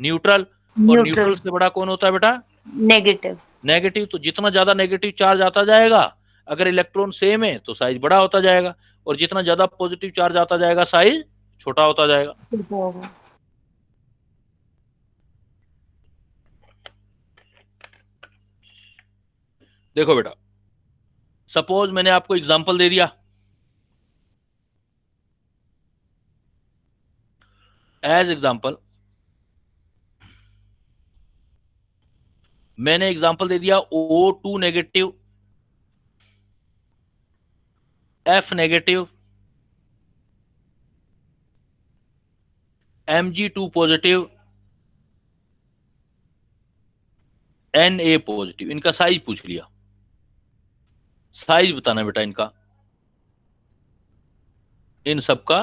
न्यूट्रल। और न्यूट्रल से बड़ा कौन होता है बेटा? नेगेटिव। नेगेटिव। तो जितना ज्यादा नेगेटिव चार्ज आता जाएगा, अगर इलेक्ट्रॉन सेम है तो साइज बड़ा होता जाएगा, और जितना ज्यादा पॉजिटिव चार्ज आता जाएगा साइज छोटा होता जाएगा। देखो बेटा, सपोज मैंने आपको एग्जांपल दे दिया, एज एग्जांपल मैंने एग्जांपल दे दिया O2 negative, F negative, Mg2 positive, Na positive. इनका साइज पूछ लिया, साइज बताना बेटा इनका, इन सब का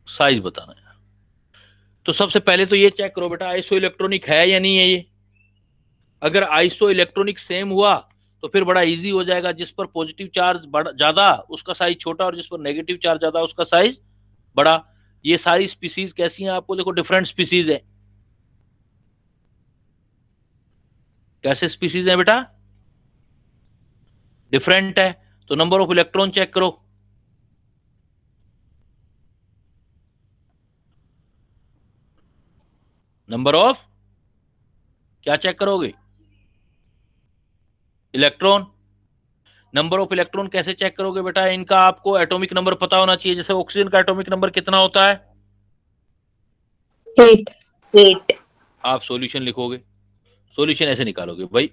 साइज बताना है। तो सबसे पहले तो ये चेक करो बेटा, आइसो इलेक्ट्रॉनिक है या नहीं है ये। अगर आइसो इलेक्ट्रॉनिक सेम हुआ तो फिर बड़ा इजी हो जाएगा, जिस पर पॉजिटिव चार्ज ज्यादा उसका साइज छोटा, और जिस पर नेगेटिव चार्ज ज्यादा उसका साइज बड़ा। ये सारी स्पीसीज कैसी हैं आपको देखो, डिफरेंट स्पीसीज है। कैसे स्पीसीज है बेटा? डिफरेंट है। तो नंबर ऑफ इलेक्ट्रॉन चेक करो, नंबर ऑफ क्या चेक करोगे? इलेक्ट्रॉन। नंबर ऑफ इलेक्ट्रॉन कैसे चेक करोगे बेटा? इनका आपको एटॉमिक नंबर पता होना चाहिए। जैसे ऑक्सीजन का एटॉमिक नंबर कितना होता है? 8। आप सॉल्यूशन लिखोगे, सॉल्यूशन ऐसे निकालोगे भाई,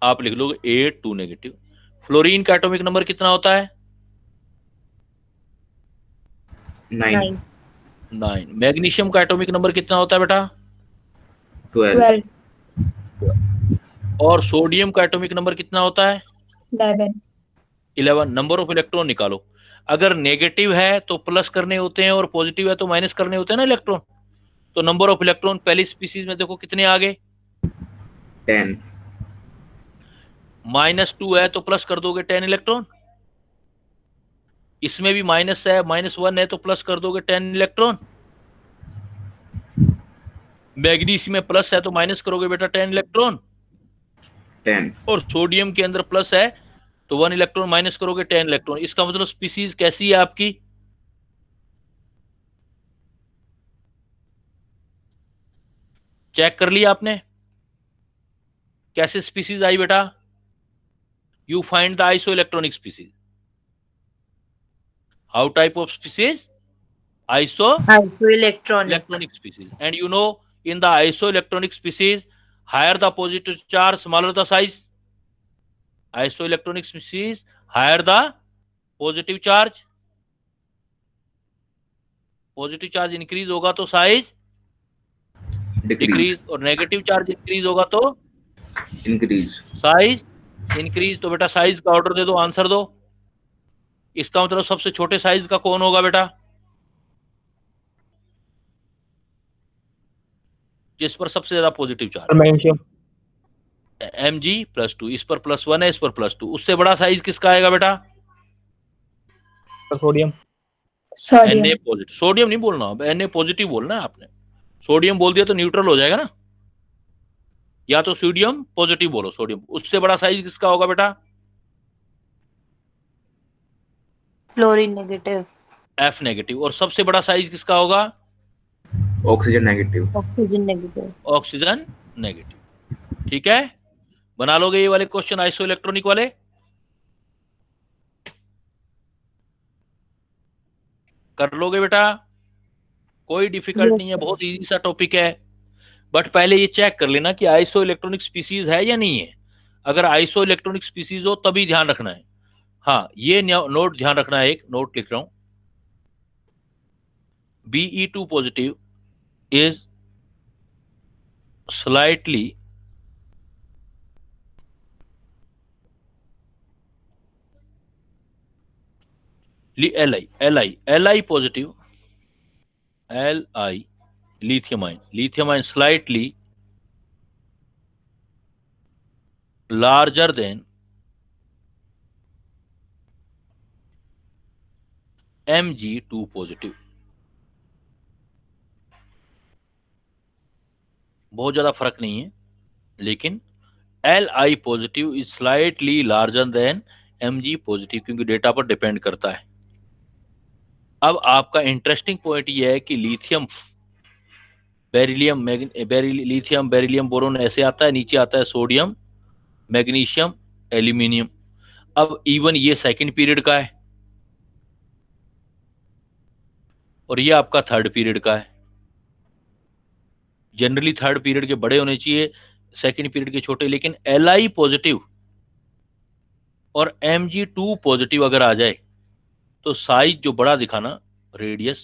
आप लिख लोगे 8 2 नेगेटिव। फ्लोरीन का एटॉमिक नंबर कितना होता है? 9। मैग्नीशियम का एटॉमिक नंबर कितना होता है बेटा? 12। और सोडियम का एटॉमिक नंबर कितना होता है? 11। नंबर ऑफ इलेक्ट्रॉन निकालो। अगर नेगेटिव है तो प्लस करने होते हैं, और पॉजिटिव है तो माइनस करने होते हैं ना इलेक्ट्रॉन। तो नंबर ऑफ इलेक्ट्रॉन पहली स्पीसीज में देखो कितने आ गए? 10। -2 है तो प्लस कर दोगे 10 इलेक्ट्रॉन। इसमें भी माइनस है, -1 है तो प्लस कर दोगे 10 इलेक्ट्रॉन। मैग्नीशियम में प्लस है तो माइनस करोगे बेटा 10 इलेक्ट्रॉन। 10। और सोडियम के अंदर प्लस है तो 1 इलेक्ट्रॉन माइनस करोगे 10 इलेक्ट्रॉन। इसका मतलब स्पीसीज कैसी है आपकी? चेक कर लिया आपने कैसे स्पीसीज आई बेटा? You find the iso electronic species. How type of species? Iso electronic species. And you know, in the isoelectronic species, higher the positive charge, smaller the size. Isoelectronic species, higher the positive charge. Positive charge increase होगा तो size decrease, और negative charge increase होगा तो increase. Size increase. तो बेटा size का order दे दो, answer दो। इसका मतलब सबसे छोटे साइज का कौन होगा बेटा? जिस पर सबसे ज्यादा पॉजिटिव चार्ज। मैग्नीशियम। Mg+2। इस पर +1 है, इस पर +2। उससे बड़ा साइज किसका आएगा बेटा? सोडियम। Na positive. सोडियम नहीं बोलना, अब Na पॉजिटिव बोलना है आपने। सोडियम बोल दिया तो न्यूट्रल हो जाएगा ना, या तो सोडियम पॉजिटिव बोलो, सोडियम। उससे बड़ा साइज किसका होगा बेटा? Fluorine negative. F negative. और सबसे बड़ा साइज किसका होगा? Oxygen negative. Oxygen negative. ठीक है, बना लोगे ये वाले क्वेश्चन आइसो इलेक्ट्रॉनिक वाले? कर लोगे बेटा, कोई डिफिकल्ट नहीं है, बहुत इजी सा टॉपिक है। बट पहले ये चेक कर लेना कि आइसो इलेक्ट्रॉनिक स्पीसीज है या नहीं है। अगर आइसो इलेक्ट्रॉनिक स्पीसीज हो तभी ध्यान रखना है। हाँ, ये नोट ध्यान रखना है, एक नोट लिख रहा हूं, Be2 positive is slightly Li positive, Li lithium ion slightly larger than Mg2 positive। बहुत ज्यादा फर्क नहीं है, लेकिन Li positive is slightly larger than Mg positive, क्योंकि डेटा पर डिपेंड करता है। अब आपका इंटरेस्टिंग पॉइंट यह है कि लिथियम लिथियम बेरिलियम बोरोन ऐसे आता है, नीचे आता है सोडियम मैग्नीशियम एल्यूमिनियम। अब इवन ये सेकंड पीरियड का है और ये आपका थर्ड पीरियड का है। जनरली थर्ड पीरियड के बड़े होने चाहिए, सेकंड पीरियड के छोटे, लेकिन Li पॉजिटिव और Mg2 पॉजिटिव अगर आ जाए तो साइज जो बड़ा दिखाना, रेडियस,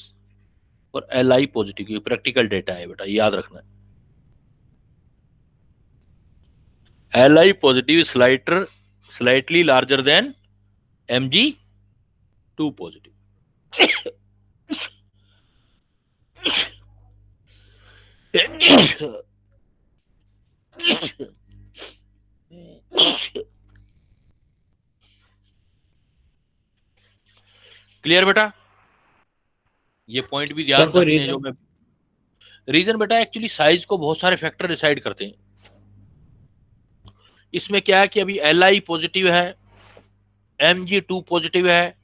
और Li पॉजिटिव की प्रैक्टिकल डेटा है बेटा, याद रखना है। Li positive slightly larger than Mg2 positive. Clear बेटा? ये पॉइंट भी ध्यान रखने हैं जो मैं रीजन बेटा, एक्चुअली साइज को बहुत सारे फैक्टर डिसाइड करते हैं। इसमें क्या है कि अभी Li पॉजिटिव है, Mg2 पॉजिटिव है,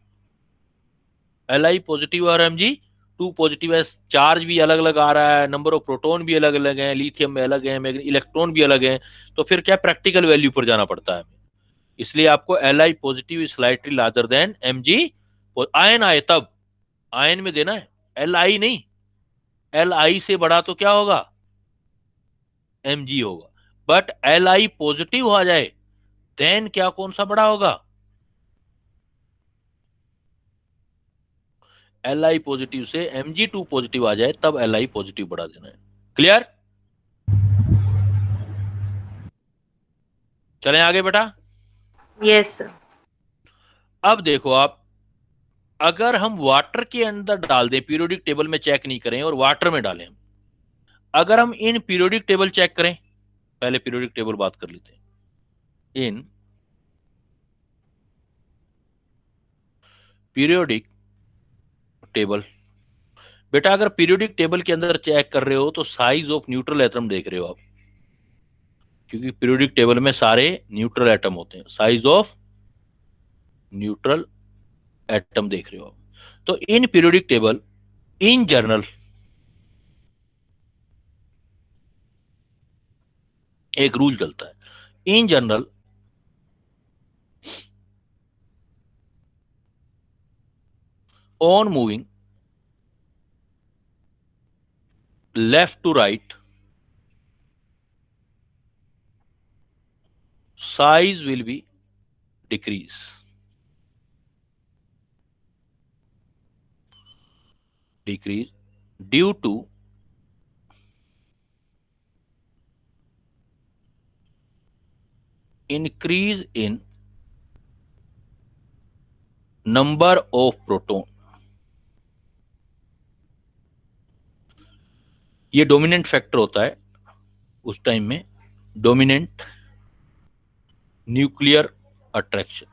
Li पॉजिटिव और Mg2 पॉजिटिव है, चार्ज भी अलग अलग आ रहा है, नंबर ऑफ प्रोटॉन भी अलग अलग है, लिथियम में अलग है, इलेक्ट्रॉन भी अलग है, तो फिर क्या प्रैक्टिकल वैल्यू पर जाना पड़ता है। इसलिए आपको Li positive slightly larger than Mg, ion आए तब आयन में देना है, Li नहीं। Li से बड़ा तो क्या होगा, Mg होगा। बट Li पॉजिटिव आ जाए देन क्या, कौन सा बड़ा होगा, Li पॉजिटिव से Mg2 पॉजिटिव आ जाए तब Li पॉजिटिव बढ़ा देना है। क्लियर? चलें आगे बेटा। Yes sir. अब देखो आप, अगर हम वाटर के अंदर डाल दें, पीरियोडिक टेबल में चेक नहीं करें और वाटर में डालें, अगर हम इन पीरियोडिक टेबल चेक करें, पहले पीरियोडिक टेबल बात कर लेते हैं। इन पीरियोडिक टेबल बेटा, अगर पीरियोडिक टेबल के अंदर चेक कर रहे हो तो साइज ऑफ न्यूट्रल एटम देख रहे हो आप, क्योंकि पीरियोडिक टेबल में सारे न्यूट्रल एटम होते हैं। साइज ऑफ न्यूट्रल एटम देख रहे हो आप। तो in periodic table in general एक रूल चलता है, in general on moving left to right size will be decrease due to increase in number of proton। ये डोमिनेंट फैक्टर होता है उस टाइम में, डोमिनेंट न्यूक्लियर अट्रैक्शन।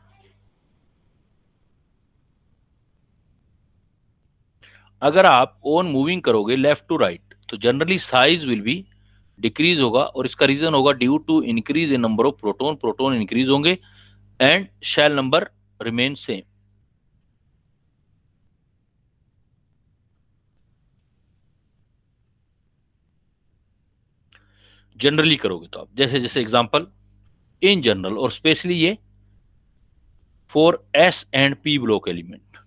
अगर आप ऑन मूविंग करोगे लेफ्ट टू राइट तो generally size will be decrease होगा, और इसका रीजन होगा due to increase in number of proton, proton increase होंगे and shell number remain same. Generally करोगे तो आप, जैसे जैसे एग्जांपल इन जनरल, और स्पेशली ये for S and P block element.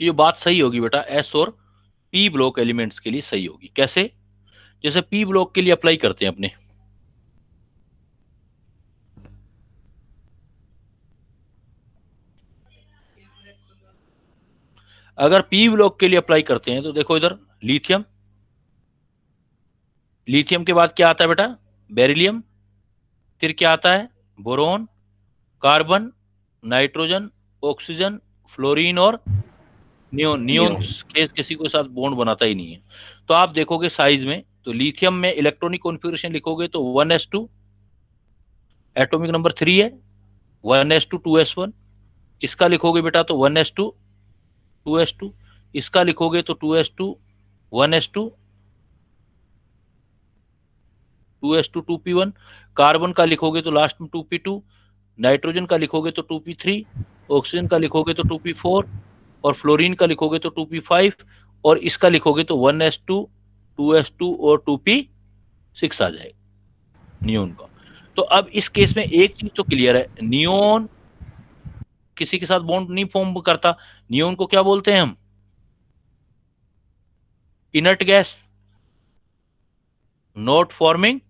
ये बात सही होगी बेटा, एस और पी ब्लॉक एलिमेंट्स के लिए सही होगी। कैसे? जैसे पी ब्लॉक के लिए अप्लाई करते हैं अपने, अगर पी ब्लॉक के लिए अप्लाई करते हैं तो देखो इधर लिथियम, लिथियम के बाद क्या आता है बेटा? बेरिलियम, फिर क्या आता है? Boron, carbon, nitrogen, oxygen, fluorine और नियोन। नियोन केस किसी के साथ बॉन्ड बनाता ही नहीं है। तो आप देखोगे साइज में, तो लिथियम में इलेक्ट्रॉनिक कॉन्फ़िगरेशन लिखोगे तो 1s2, एटॉमिक नंबर 3 है, 1s2 2s1। इसका लिखोगे बेटा तो 1s2 2s2, इसका लिखोगे तो 2s2 1s2 2s2 2p1। Carbon का लिखोगे तो लास्ट में 2p2, नाइट्रोजन का लिखोगे तो 2p3, ऑक्सीजन का लिखोगे तो 2p4 और फ्लोरीन का लिखोगे तो 2p5 और इसका लिखोगे तो 1s2 2s2 और 2p6 आ जाएगा नियोन का। तो अब इस केस में एक चीज तो क्लियर है, नियोन किसी के साथ बॉन्ड नहीं फॉर्म करता। नियोन को क्या बोलते हैं हम? इनर्ट गैस, नॉट फॉर्मिंग,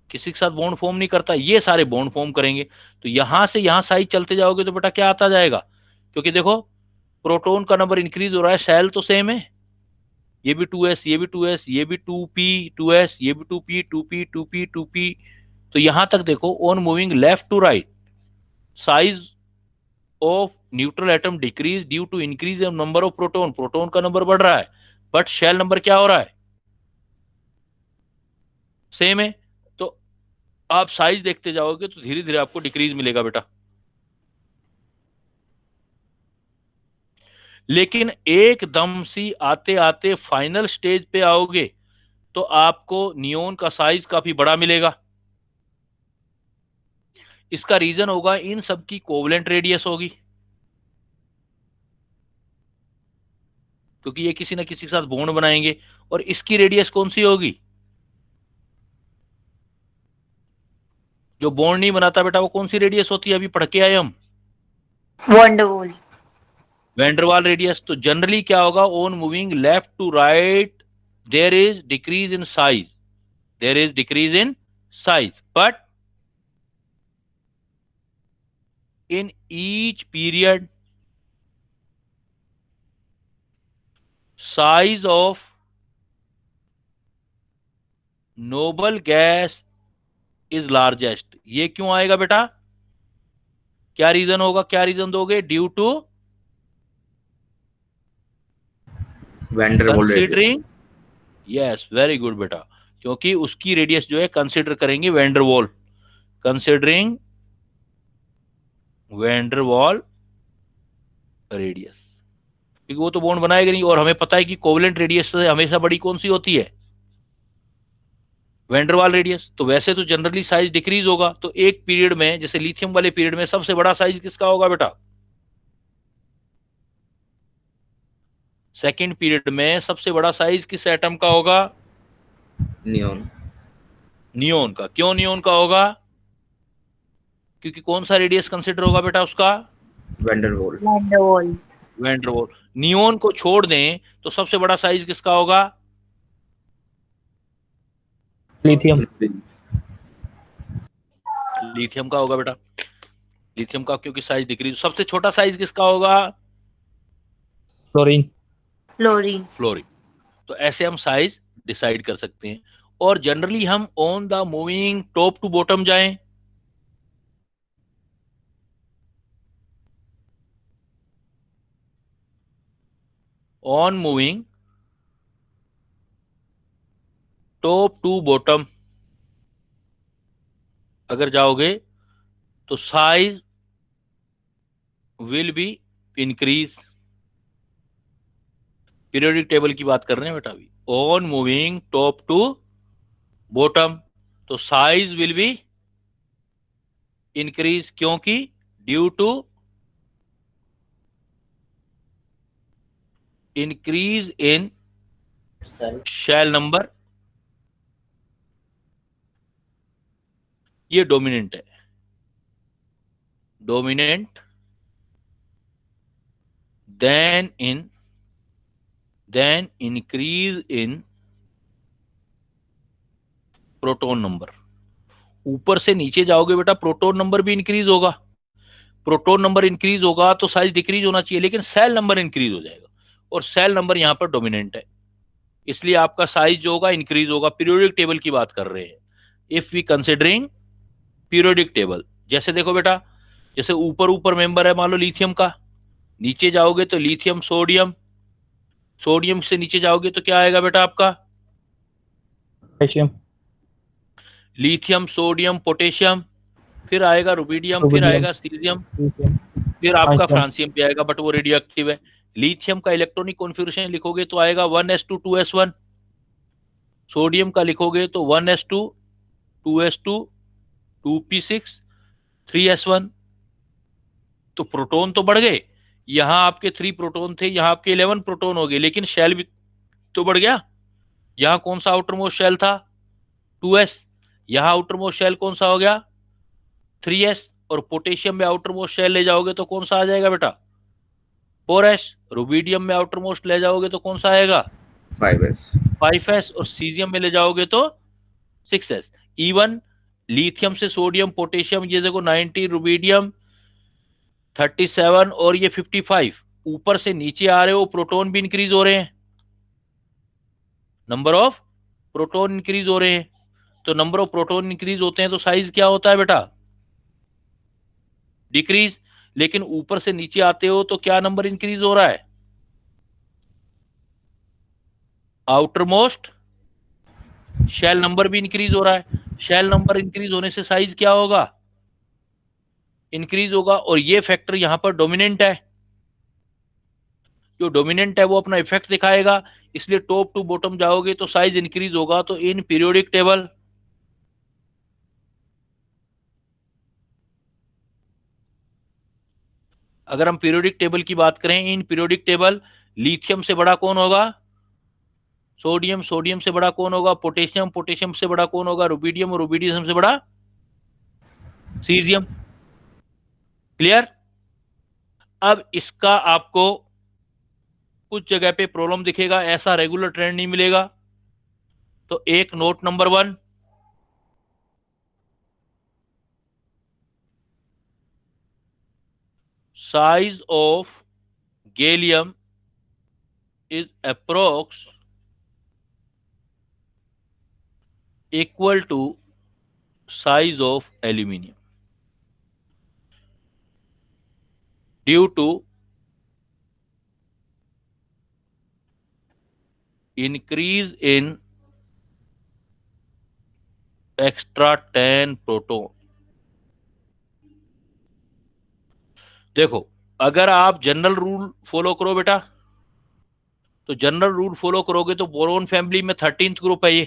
किसी के साथ बॉन्ड फॉर्म नहीं करता। ये सारे बॉन्ड फॉर्म करेंगे। तो यहां से यहां साइज चलते जाओगे तो बेटा क्या आता जाएगा? क्योंकि देखो प्रोटॉन का नंबर इंक्रीज हो रहा है, शेल तो सेम है, ये भी 2s, ये भी 2s, ये भी 2p 2s, ये भी 2p 2p 2p 2p। तो यहां तक देखो, on moving left to right, size of neutral atom decrease due to increase in number of proton. Proton का नंबर बढ़ रहा है बट शेल नंबर क्या हो रहा है? सेम है। तो आप साइज देखते जाओगे तो धीरे धीरे आपको डिक्रीज मिलेगा बेटा। लेकिन एकदम सी आते आते फाइनल स्टेज पे आओगे तो आपको नियोन का साइज काफी बड़ा मिलेगा। इसका रीजन होगा इन सब की कोवलेंट रेडियस होगी, क्योंकि ये किसी ना किसी के साथ बॉन्ड बनाएंगे। और इसकी रेडियस कौन सी होगी? जो बॉन्ड नहीं बनाता बेटा वो कौन सी रेडियस होती है? अभी पढ़ के आए हम, वंडरवॉल। Van der Waals radius. तो जनरली क्या होगा, on moving left to right there is decrease in size, there is decrease in size, but in each period size of noble gas is largest। ये क्यों आएगा बेटा? क्या रीजन होगा? क्या रीजन दोगे? Due to van der Waals radius. Considering, yes very good बेटा, क्योंकि उसकी रेडियस जो है कंसीडर करेंगे वैंडरवॉल, कंसीडरिंग वैंडरवॉल रेडियस, क्योंकि वो तो बॉन्ड बनाएगा नहीं। और हमें पता है कि कोवलेंट रेडियस से हमेशा बड़ी कौन सी होती है? वैंडरवाल रेडियस। तो वैसे तो जनरली साइज डिक्रीज होगा, तो एक पीरियड में जैसे लिथियम वाले पीरियड में सबसे बड़ा साइज किसका होगा बेटा? सेकंड पीरियड में सबसे बड़ा साइज किस एटम का होगा? नियोन। नियोन का। क्यों नियोन का होगा? क्योंकि कौन सा रेडियस कंसिडर होगा बेटा उसका? वैंडरवॉल। वंडरवॉल। वैंडरवॉल। नियोन को छोड़ दें तो सबसे बड़ा साइज किसका होगा? लिथियम। लिथियम का होगा बेटा, लिथियम का, क्योंकि साइज डिक्रीज। सबसे छोटा साइज किसका होगा? फ्लोरीन। फ्लोरीन। फ्लोरीन। तो ऐसे हम साइज डिसाइड कर सकते हैं। और जनरली हम on the moving top to bottom जाएं, on moving top to bottom अगर जाओगे तो size will be increase. Periodic table की बात कर रहे हैं बेटा अभी। On moving top to bottom तो साइज विल बी इंक्रीज, क्योंकि due to increase in shell number. ये डोमिनेंट है, dominant then increase in proton number. ऊपर से नीचे जाओगे बेटा, प्रोटॉन नंबर भी इंक्रीज होगा। प्रोटॉन नंबर इंक्रीज होगा तो साइज डिक्रीज होना चाहिए, लेकिन सेल नंबर इंक्रीज हो जाएगा, और सेल नंबर यहां पर डोमिनेंट है, इसलिए आपका साइज जो होगा इंक्रीज होगा। पीरियोडिक टेबल की बात कर रहे हैं, if we considering periodic table. जैसे देखो बेटा, जैसे ऊपर ऊपर मेंबर है मान लो लिथियम का, नीचे जाओगे तो लिथियम सोडियम, सोडियम से नीचे जाओगे तो क्या आएगा बेटा आपका, पोटेशियम, लिथियम सोडियम पोटेशियम, फिर आएगा रुबिडियम, फिर रुबिडियम, आएगा सीजियम, लिथियम, फिर आपका फ्रांसियम, फ्रांसियम भी आएगा, बट वो रेडियो एक्टिव है। लिथियम का इलेक्ट्रॉनिक कॉन्फ़िगरेशन लिखोगे तो आएगा 1s2 2s1, सोडियम का लिखोगे तो 1s2 2s2 2p6 3s1। तो प्रोटॉन तो बढ़ गए, यहां आपके 3 प्रोटॉन थे, यहां आपके 11 प्रोटॉन हो गए, लेकिन शेल भी तो बढ़ गया। यहां कौन सा आउटर मोस्ट शेल था, 2s, यहां आउटर मोस्ट शेल कौन सा हो गया, 3s, और पोटेशियम में आउटर मोस्ट शेल ले जाओगे तो कौन सा आ जाएगा बेटा, 4s, रुबिडियम में आउटर मोस्ट ले जाओगे तो कौन सा आएगा, 5s, 5s, और सीजियम में ले जाओगे तो 6s। इवन लिथियम से सोडियम पोटेशियम, ये देखो 90, रुबिडियम 37 और ये 55, ऊपर से नीचे आ रहे हो, प्रोटॉन भी इंक्रीज हो रहे हैं, नंबर ऑफ प्रोटॉन इंक्रीज हो रहे हैं। तो नंबर ऑफ प्रोटॉन इंक्रीज होते हैं तो साइज क्या होता है बेटा, डिक्रीज। लेकिन ऊपर से नीचे आते हो तो क्या नंबर इंक्रीज हो रहा है, आउटर मोस्ट शेल नंबर भी इंक्रीज हो रहा है। शेल नंबर इंक्रीज होने से साइज क्या होगा, इंक्रीज होगा, और ये फैक्टर यहां पर डोमिनेंट है, जो डोमिनेंट है वो अपना इफेक्ट दिखाएगा, इसलिए टॉप टू बॉटम जाओगे तो साइज इंक्रीज होगा। तो इन पीरियोडिक टेबल अगर हम पीरियोडिक टेबल की बात करें, इन पीरियोडिक टेबल लिथियम से बड़ा कौन होगा, सोडियम, सोडियम से बड़ा कौन होगा, पोटेशियम, पोटेशियम से बड़ा कौन होगा, रुबिडियम, और रुबिडियम से बड़ा सीजियम। क्लियर। अब इसका आपको कुछ जगह पे प्रॉब्लम दिखेगा, ऐसा रेगुलर ट्रेंड नहीं मिलेगा। तो एक note number 1, size of gallium is approx equal to size of aluminium due to increase in extra 10 proton। देखो, अगर आप जनरल रूल फॉलो करो बेटा, तो जनरल रूल फॉलो करोगे तो बोरोन फैमिली में 13th ग्रुप है, ये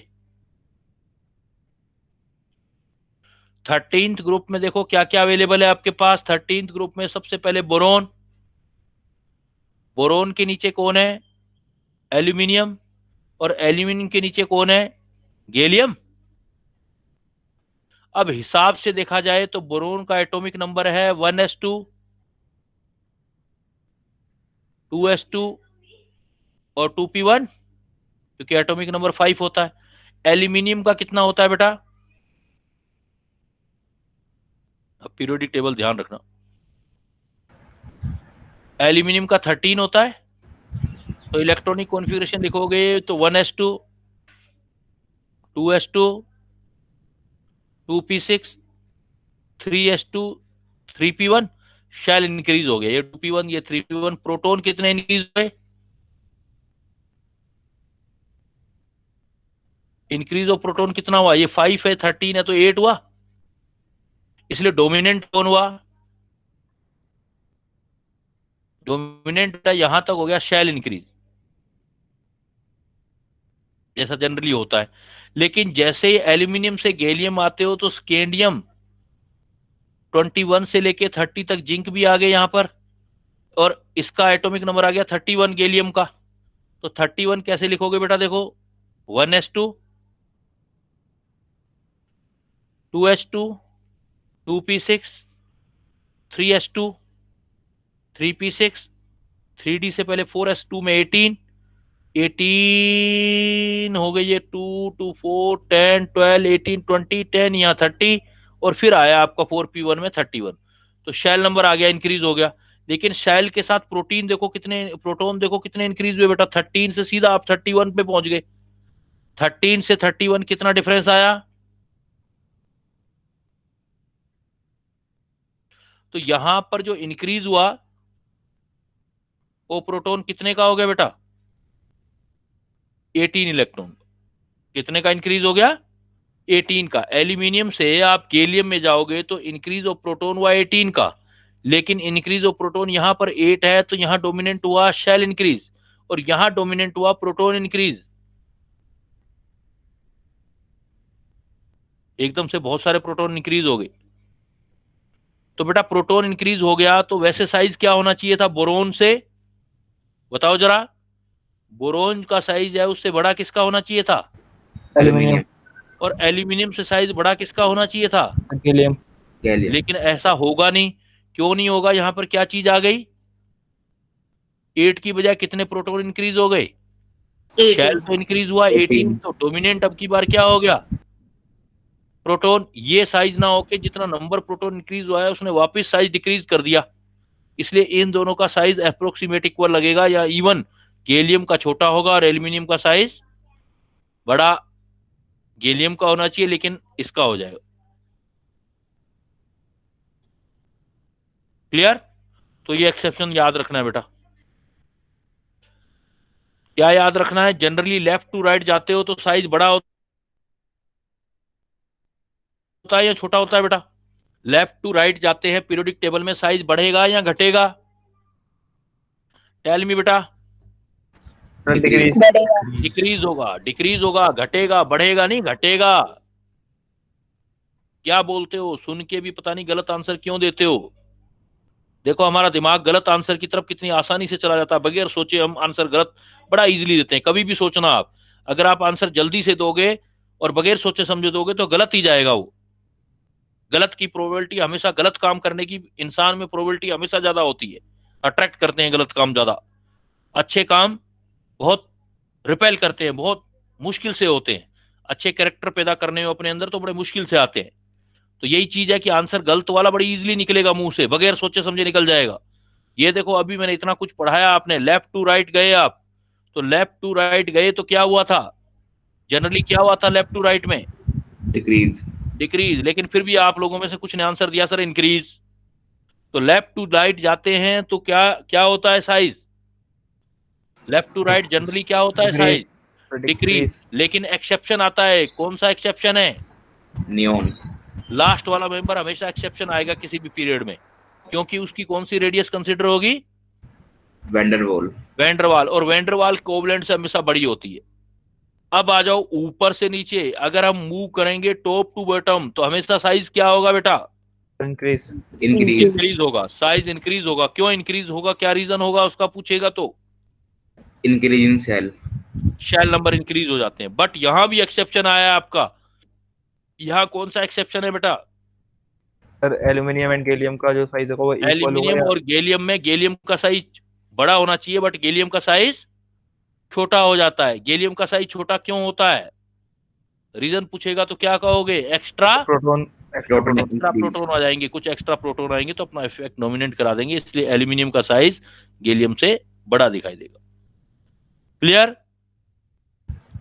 13th ग्रुप में देखो क्या क्या अवेलेबल है आपके पास। 13th ग्रुप में सबसे पहले बोरोन, बोरोन के नीचे कौन है, एल्यूमिनियम, और एल्यूमिनियम के नीचे कौन है, गैलियम। अब हिसाब से देखा जाए तो बोरोन का एटॉमिक नंबर है 1s2 2s2 और 2p1, क्योंकि एटॉमिक नंबर 5 होता है। एल्यूमिनियम का कितना होता है बेटा, अब पीरियोडिक टेबल ध्यान रखना, एल्यूमिनियम का 13 होता है। तो इलेक्ट्रॉनिक कॉन्फ़िगरेशन लिखोगे तो 1s2 2s2 2p6 3s2 3p1, shell increase हो गया, ये 2p1 ये 3p1। प्रोटॉन कितने इंक्रीज हुए, इंक्रीज ऑफ प्रोटॉन कितना हुआ, ये 5 है 13 है तो 8 हुआ, इसलिए डोमिनेंट कौन हुआ, डोमिनेंट यहां तक हो गया शेल इंक्रीज, जैसा जनरली होता है। लेकिन जैसे ही एल्यूमिनियम से गैलियम आते हो तो स्कैंडियम 21 से लेके 30 तक जिंक भी आ गए यहां पर, और इसका एटॉमिक नंबर आ गया 31 गैलियम का। तो 31 कैसे लिखोगे बेटा, देखो 1s2 2s2 2p6 3s2 3p6 3D से पहले 4s2 में 18 हो गई ये 2 2 4 10 12 18 20 10, यहाँ 30, और फिर आया आपका 4p1 में 31। तो शेल नंबर आ गया, इंक्रीज हो गया। लेकिन शेल के साथ प्रोटीन देखो कितने, प्रोटॉन देखो कितने इंक्रीज हुए बेटा, 13 से सीधा आप 31 पे पहुंच गए। 13 से 31 कितना डिफरेंस आया? तो यहां पर जो इंक्रीज हुआ वो प्रोटॉन कितने का हो गया बेटा? 18 इलेक्ट्रॉन। कितने का इंक्रीज हो गया? 18 का। एल्यूमिनियम से आप गैलियम में जाओगे तो इंक्रीज ऑफ प्रोटॉन हुआ 18 का, लेकिन इंक्रीज ऑफ प्रोटॉन यहां पर 8 है, तो यहां डोमिनेंट हुआ शेल इंक्रीज, और यहां डोमिनेंट हुआ प्रोटॉन इंक्रीज। एकदम से बहुत सारे प्रोटॉन इंक्रीज हो गए। तो बेटा प्रोटॉन इंक्रीज हो गया, तो वैसे साइज क्या होना चाहिए था बोरोन से? बताओ जरा, बोरोन का साइज है उससे बड़ा किसका होना चाहिए था? एल्यूमिनियम, और एल्यूमिनियम से साइज बड़ा किसका होना चाहिए था? Gallium, gallium. लेकिन ऐसा होगा नहीं। क्यों नहीं होगा? यहां पर क्या चीज आ गई? 8 की बजाय कितने प्रोटॉन इंक्रीज हो गए? शेल 18. तो इंक्रीज हुआ 18, तो डोमिनेंट अब की बार क्या हो गया? प्रोटॉन। ये साइज ना होके जितना नंबर प्रोटॉन इंक्रीज हुआ है उसने वापस साइज डिक्रीज कर दिया, इसलिए इन दोनों का साइज अप्रोक्सीमेट इक्वल लगेगा, या इवन गैलियम का छोटा होगा और एल्यूमिनियम का साइज बड़ा गैलियम का होना चाहिए, लेकिन इसका हो जाएगा। क्लियर? तो ये एक्सेप्शन याद रखना है बेटा। क्या याद रखना है? जनरली लेफ्ट टू राइट जाते हो तो साइज बड़ा होता है या छोटा होता है बेटा? लेफ्ट टू राइट जाते हैं पीरियोडिक टेबल में, साइज बढ़ेगा या घटेगा? टेल मी बेटा। डिक्रीज, बढ़ेगा. डिक्रीज होगा, डिक्रीज होगा, घटेगा, बढ़ेगा नहीं, घटेगा। क्या बोलते हो? सुन के भी पता नहीं गलत आंसर क्यों देते हो। देखो हमारा दिमाग गलत आंसर की तरफ कितनी आसानी से चला जाता है, बगैर सोचे हम आंसर गलत बड़ा इजीली देते हैं। कभी भी सोचना आप, अगर आप आंसर जल्दी से दोगे और बगैर सोचे समझे दोगे तो गलत ही जाएगा वो। गलत की प्रोबेबिलिटी हमेशा, गलत काम करने की इंसान में प्रोबेबिलिटी हमेशा ज्यादा होती है, अट्रैक्ट करते हैं गलत काम ज्यादा। अच्छे काम बहुत रिपेल करते हैं, बहुत मुश्किल से होते हैं। अच्छे कैरेक्टर पैदा करने में अपने अंदर तो बड़े मुश्किल से आते हैं। तो यही चीज है कि आंसर गलत वाला बड़ी इजीली निकलेगा मुंह से, बगैर सोचे समझे निकल जाएगा। ये देखो अभी मैंने इतना कुछ पढ़ाया, आपने लेफ्ट टू राइट गए आप, तो लेफ्ट टू राइट गए तो क्या हुआ था? जनरली क्या हुआ था लेफ्ट टू राइट में? डिक्रीज। डिक्रीज। लेकिन फिर भी आप लोगों में से कुछ ने आंसर दिया सर इंक्रीज। तो लेफ्ट टू राइट जाते हैं तो क्या क्या होता है size? Left to right generally क्या होता है साइज? डिक्रीज। डिक्रीज, लेकिन एक्सेप्शन आता है, कौन सा एक्सेप्शन है? नियॉन। लास्ट वाला मेंबर हमेशा एक्सेप्शन आएगा किसी भी पीरियड में, क्योंकि उसकी कौन सी रेडियस कंसिडर होगी? वैंडरवाल। वैंडरवाल, और वैंडरवाल कोवलेंट से हमेशा बड़ी होती है। अब आ जाओ ऊपर से नीचे, अगर हम मूव करेंगे टॉप टू बॉटम तो हमेशा साइज क्या होगा बेटा? Increase, increase. इंक्रीज होगा, साइज इंक्रीज होगा। क्यों इंक्रीज होगा? क्या रीजन होगा उसका पूछेगा तो? Increase in cell. Shell number increase हो जाते हैं। बट यहां भी एक्सेप्शन आया है आपका। यहाँ कौन सा एक्सेप्शन है बेटा? सर एल्यूमिनियम एंड गैलियम का जो साइज होगा वो इक्वल होगा एल्यूमिनियम या और गैलियम में गैलियम का साइज बड़ा होना चाहिए, बट गैलियम का साइज छोटा हो जाता है। गैलियम का साइज छोटा क्यों होता है? रीजन पूछेगा तो क्या कहोगे? Extra proton, proton extra increase. Proton आ जाएंगे, कुछ एक्स्ट्रा प्रोटोन आएंगे तो अपना इफेक्ट नॉमिनेट करा देंगे, इसलिए एल्यूमिनियम का साइज गैलियम से बड़ा दिखाई देगा। क्लियर?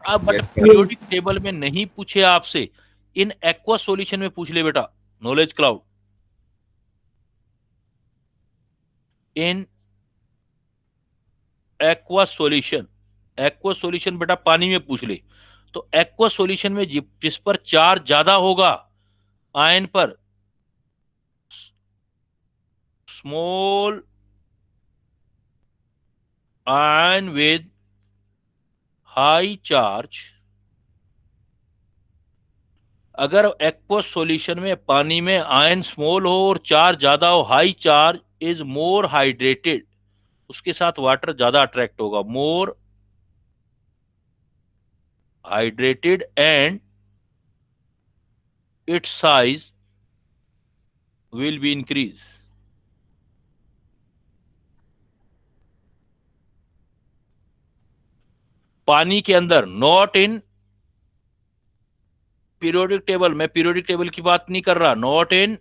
अब बट पीरियोडिक टेबल में नहीं पूछे आपसे, इन एक्वस सॉल्यूशन में पूछ ले बेटा। नॉलेज क्लाउड इन एक्वस सॉल्यूशन, एक्वस सॉल्यूशन बेटा पानी में पूछ ले। तो एक्वस सॉल्यूशन में जिस पर चार्ज ज्यादा होगा आयन पर, small ion with high charge, अगर एक्वस सॉल्यूशन में पानी में आयन स्मॉल हो और चार्ज ज्यादा हो, high charge is more hydrated, उसके साथ वाटर ज्यादा अट्रैक्ट होगा, more hydrated, and its size will be increase. पानी के अंदर, नॉट इन पीरियोडिक टेबल, मैं पीरियोडिक टेबल की बात नहीं कर रहा, not in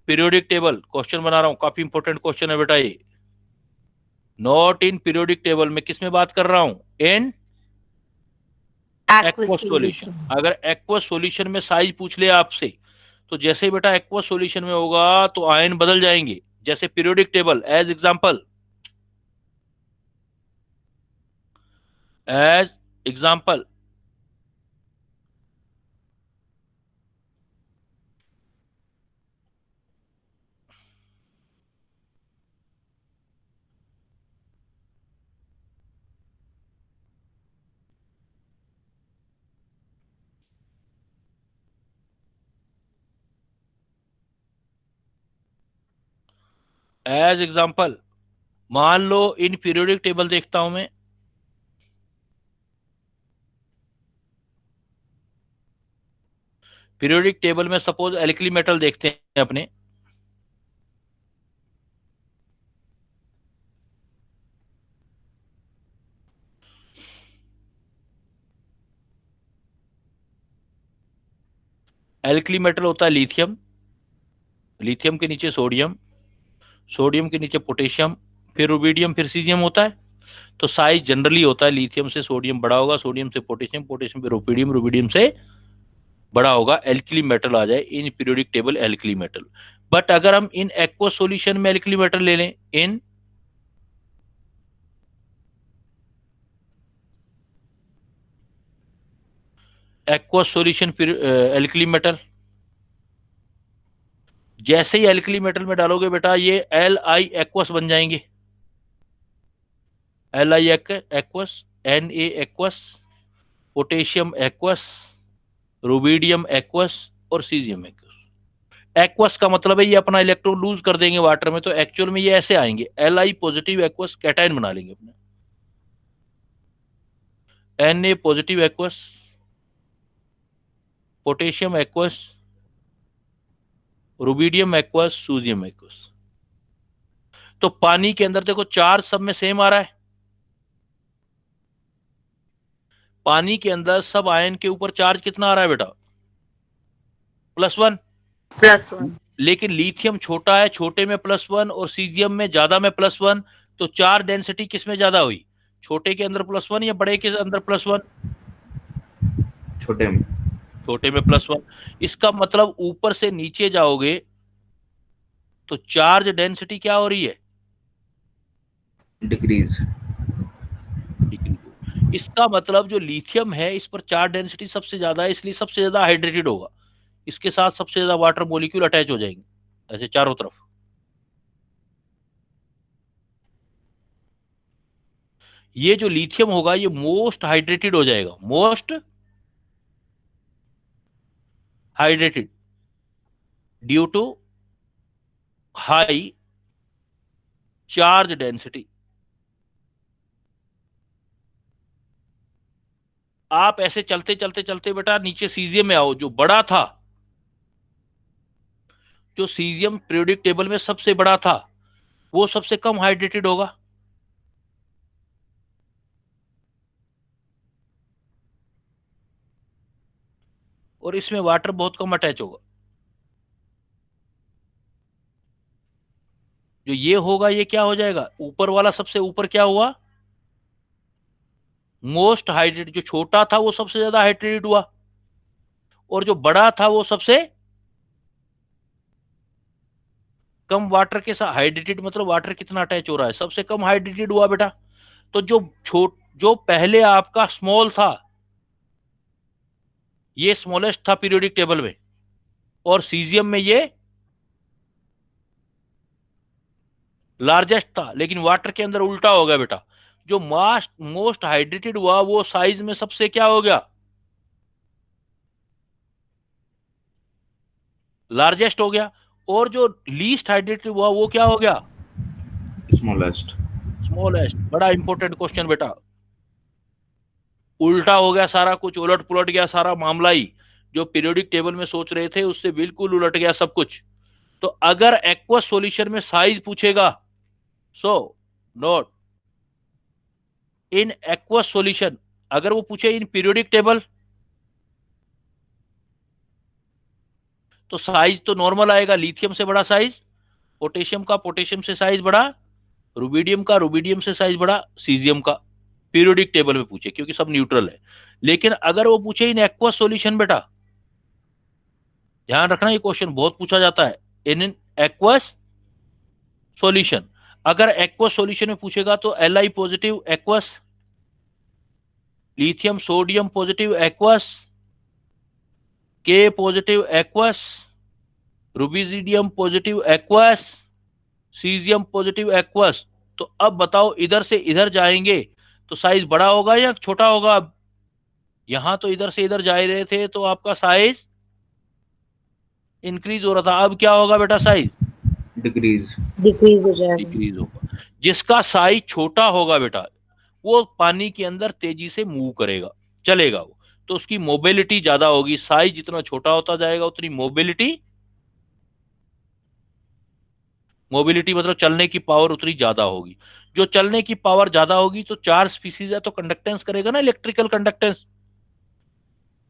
periodic table, question बना रहा हूं, काफी इंपॉर्टेंट क्वेश्चन है बेटा ये। नॉट इन पीरियोडिक टेबल में किस में बात कर रहा हूं? इन एक्वस सॉल्यूशन। अगर एक्वस सॉल्यूशन में साइज पूछ ले आपसे, तो जैसे ही बेटा एक्वस सॉल्यूशन में होगा तो आयन बदल जाएंगे, जैसे periodic table, as example, as example as example मान लो इन पीरियोडिक टेबल देखता हूं मैं, पीरियोडिक टेबल में सपोज एल्कली मेटल देखते हैं अपने, एल्कली मेटल होता है लिथियम, लिथियम के नीचे सोडियम, सोडियम के नीचे पोटेशियम, फिर रुबिडियम, फिर सीजियम होता है। तो साइज जनरली होता है लिथियम से सोडियम बड़ा होगा, सोडियम से पोटेशियम, पोटेशियम से रुबिडियम, रुबिडियम से बड़ा होगा, एल्कली मेटल आ जाए इन periodic table alkali metal. But अगर हम इन एक्वस सॉल्यूशन में एल्कली मेटल ले लें, इन एक्वस सॉल्यूशन एल्कली मेटल, जैसे ही एल्कली मेटल में डालोगे बेटा ये एल आई एक्वस बन जाएंगे, L I aqueous, N A aqueous, potassium aqueous, rubidium aqueous और सीजियम एक्वस। एक्वस का मतलब है ये अपना इलेक्ट्रॉन लूज कर देंगे वाटर में, तो एक्चुअल में ये ऐसे आएंगे, L I positive aqueous cation बना लेंगे अपने, N A positive aqueous, potassium aqueous, rubidium aqueous, sodium aqueous. तो पानी के अंदर देखो चार्ज सब में सेम आ रहा है, पानी के अंदर सब आयन के ऊपर चार्ज कितना आ रहा है बेटा? +1। +1। लेकिन लिथियम छोटा है, छोटे में +1 और सीजियम में ज्यादा में +1, तो चार्ज डेंसिटी किस में ज्यादा हुई? छोटे के अंदर +1 या बड़े के अंदर +1? छोटे में। छोटे में +1। इसका मतलब ऊपर से नीचे जाओगे तो चार्ज डेंसिटी क्या हो रही है? डिक्रीज। इसका मतलब जो लिथियम है इस पर चार्ज डेंसिटी सबसे ज्यादा है, इसलिए सबसे ज्यादा हाइड्रेटेड होगा, इसके साथ सबसे ज्यादा वाटर मॉलिक्यूल अटैच हो जाएंगे ऐसे चारों तरफ। ये जो लिथियम होगा ये मोस्ट हाइड्रेटेड हो जाएगा, most hydrated due to high charge density. आप ऐसे चलते चलते चलते बेटा नीचे सीजियम में आओ, जो बड़ा था, जो सीजियम पीरियोडिक टेबल में सबसे बड़ा था वो सबसे कम हाइड्रेटेड होगा, और इसमें वाटर बहुत कम अटैच होगा। जो ये होगा ये क्या हो जाएगा? ऊपर वाला सबसे ऊपर क्या हुआ? Most hydrated. जो छोटा था वो सबसे ज्यादा हाइड्रेटेड हुआ, और जो बड़ा था वो सबसे कम वाटर के साथ हाइड्रेटेड, मतलब वाटर कितना अटैच हो रहा है, सबसे कम हाइड्रेटेड हुआ बेटा। तो जो पहले आपका स्मॉल था ये स्मॉलेस्ट था पीरियोडिक टेबल में, और सीजियम में ये लार्जेस्ट था, लेकिन वाटर के अंदर उल्टा हो गया बेटा। जो मोस्ट हाइड्रेटेड हुआ वो साइज में सबसे क्या हो गया? लार्जेस्ट हो गया, और जो लीस्ट हाइड्रेटेड हुआ वो क्या हो गया? स्मॉलेस्ट। स्मॉलेस्ट। बड़ा इंपॉर्टेंट क्वेश्चन बेटा, उल्टा हो गया सारा कुछ, उलट पुलट गया सारा मामला ही, जो पीरियोडिक टेबल में सोच रहे थे उससे बिल्कुल उलट गया सब कुछ। तो अगर एक्वस सॉल्यूशन में साइज पूछेगा, सो नोट इन एक्वस सॉल्यूशन, अगर वो पूछे इन पीरियोडिक टेबल तो साइज तो नॉर्मल आएगा, लिथियम से बड़ा साइज, पोटेशियम का पोटेशियम से साइज बड़ा, रुबिडियम का रुबिडियम से साइज बड़ा, सीजियम का, पीरियोडिक टेबल में पूछे क्योंकि सब न्यूट्रल है। लेकिन अगर वो पूछे इन एक्वस सॉल्यूशन, बेटा ध्यान रखना ये क्वेश्चन बहुत पूछा जाता है, इन एक्वस सॉल्यूशन, अगर एक्वस सॉल्यूशन में पूछेगा तो Li positive aqueous, lithium sodium positive aqueous, K positive aqueous, rubidium positive aqueous, caesium positive aqueous. तो अब बताओ इधर से इधर जाएंगे तो साइज बड़ा होगा या छोटा होगा? अब यहां तो इधर से इधर जा रहे थे तो आपका साइज इंक्रीज हो रहा था, अब क्या होगा बेटा? साइज डिक्रीज हो जाएगा। डिक्रीज होगा। जिसका साइज छोटा होगा बेटा वो पानी के अंदर तेजी से मूव करेगा, चलेगा वो, तो उसकी मोबिलिटी ज्यादा होगी। साइज जितना छोटा होता जाएगा उतनी मोबिलिटी मतलब चलने की पावर उतनी ज्यादा होगी। जो चलने की पावर ज्यादा होगी तो चार्ज स्पीसीज है तो कंडक्टेंस करेगा ना, इलेक्ट्रिकल कंडक्टेंस।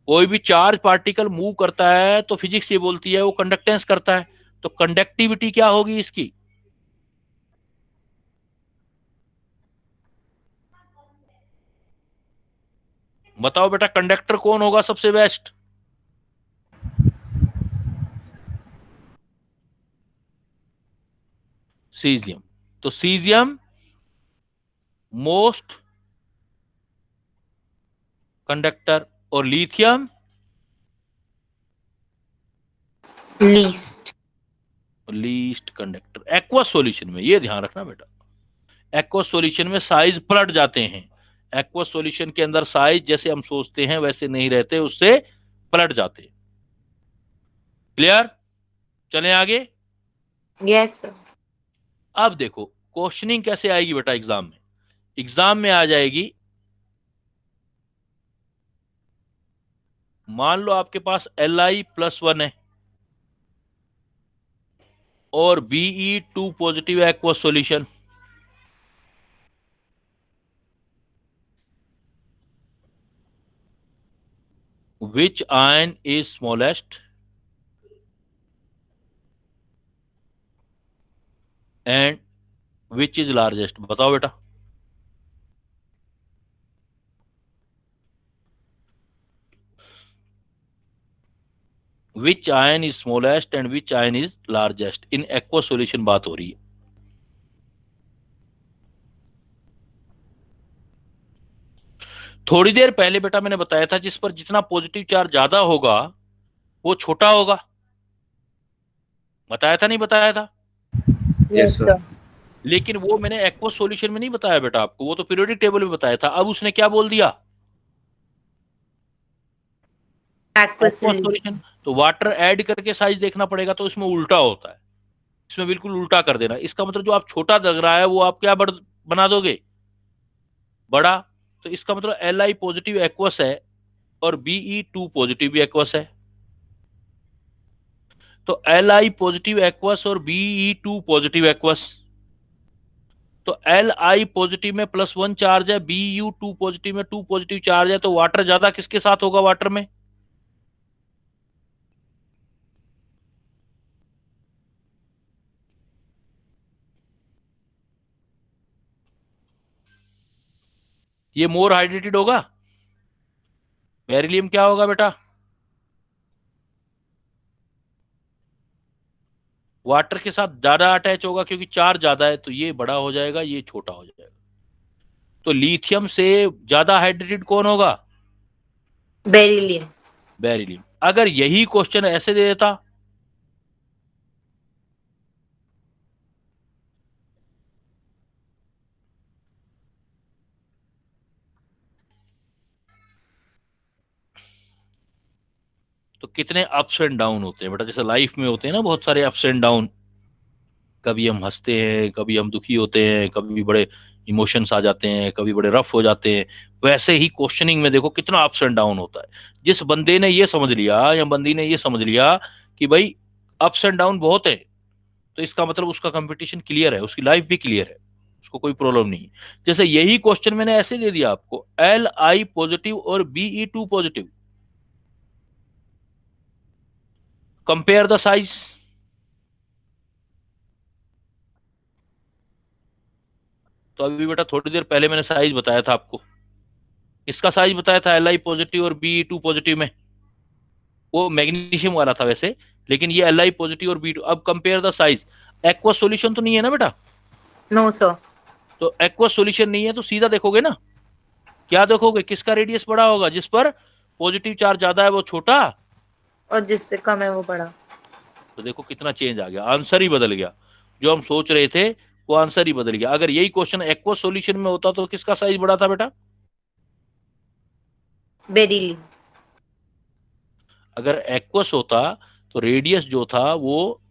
कोई भी चार्ज पार्टिकल मूव करता है तो फिजिक्स ये बोलती है वो कंडक्टेंस करता है, तो कंडक्टिविटी क्या होगी इसकी? बताओ बेटा कंडक्टर कौन होगा सबसे बेस्ट? सीजियम। तो सीजियम मोस्ट कंडक्टर और lithium least conductor. Aqueous solution में ये ध्यान रखना बेटा, एक्वस सॉल्यूशन में साइज पलट जाते हैं। एक्वस सॉल्यूशन के अंदर साइज जैसे हम सोचते हैं वैसे नहीं रहते, उससे पलट जाते। क्लियर? चलें आगे। Yes sir. अब देखो क्वेश्चनिंग कैसे आएगी बेटा एग्जाम में। एग्जाम में आ जाएगी, मान लो आपके पास Li+1 है और Be2 positive aqueous solution, which ion is smallest and which is largest? बताओ बेटा। Which ion is smallest and which ion is largest? In aqueous solution बात हो रही है। थोड़ी देर पहले बेटा मैंने बताया था जिस पर जितना पॉजिटिव चार्ज ज्यादा होगा वो छोटा होगा, बताया था नहीं बताया था? Yes sir. लेकिन वो मैंने एक्वस सॉल्यूशन में नहीं बताया बेटा आपको, वो तो पीरियोडिक टेबल में बताया था। अब उसने क्या बोल दिया? Aqueous solution. तो वाटर ऐड करके साइज देखना पड़ेगा, तो इसमें उल्टा होता है, इसमें बिल्कुल उल्टा कर देना। इसका मतलब जो आप छोटा लग रहा है वो आप क्या बना दोगे? बड़ा। तो इसका मतलब Li पॉजिटिव एक्वस है और Be2 पॉजिटिव एक्वस है। तो Li पॉजिटिव एक्वस और Be2 पॉजिटिव एक्वस, तो Li पॉजिटिव में +1 चार्ज है, Bu2 पॉजिटिव में 2 पॉजिटिव चार्ज है, तो वाटर ज्यादा किसके साथ होगा? वाटर में। ये मोर हाइड्रेटेड होगा। बेरिलियम क्या होगा बेटा? वाटर के साथ ज्यादा अटैच होगा क्योंकि चार्ज ज्यादा है, तो ये बड़ा हो जाएगा, ये छोटा हो जाएगा। तो लिथियम से ज्यादा हाइड्रेटेड कौन होगा? बेरिलियम। अगर यही क्वेश्चन ऐसे दे देता, तो कितने अप्स एंड डाउन होते हैं बेटा। जैसे लाइफ में होते हैं ना बहुत सारे अप्स एंड डाउन, कभी हम हंसते हैं, कभी हम दुखी होते हैं, कभी बड़े इमोशंस आ जाते हैं, कभी बड़े रफ हो जाते हैं। वैसे ही क्वेश्चनिंग में देखो कितना अप्स एंड डाउन होता है। जिस बंदे ने ये समझ लिया या बंदी ने ये समझ लिया कि भाई अप्स एंड डाउन बहुत है, तो इसका मतलब उसका कंपटीशन क्लियर है, उसकी लाइफ भी क्लियर है। उसको कोई प्रॉब्लम नहीं है। जैसे यही क्वेश्चन मैंने ऐसे दे दिया आपको, Li पॉजिटिव और Be2 positive, compare the size. तो अभी बेटा थोड़ी देर पहले मैंने साइज बताया था आपको, इसका साइज बताया था Li पॉजिटिव और Be2 पॉजिटिव में, वो मैग्नीशियम वाला था वैसे, लेकिन ये Li पॉजिटिव और Be2। अब compare the size, aqueous solution तो नहीं है ना बेटा? No sir. तो एक्वस सॉल्यूशन नहीं है तो सीधा देखोगे ना, क्या देखोगे, किसका रेडियस बड़ा होगा, जिस पर पॉजिटिव चार्ज ज्यादा है वो छोटा, और जिस पे कम है वो बड़ा। तो देखो कितना चेंज आ गया, आंसर ही बदल गया। जो हम सोच रहे थे वो आंसर ही बदल गया। अगर यही क्वेश्चन एक्वस सॉल्यूशन में होता तो किसका साइज बड़ा था बेटा? बेरिलियम। अगर एक्वस होता तो रेडियस जो था वो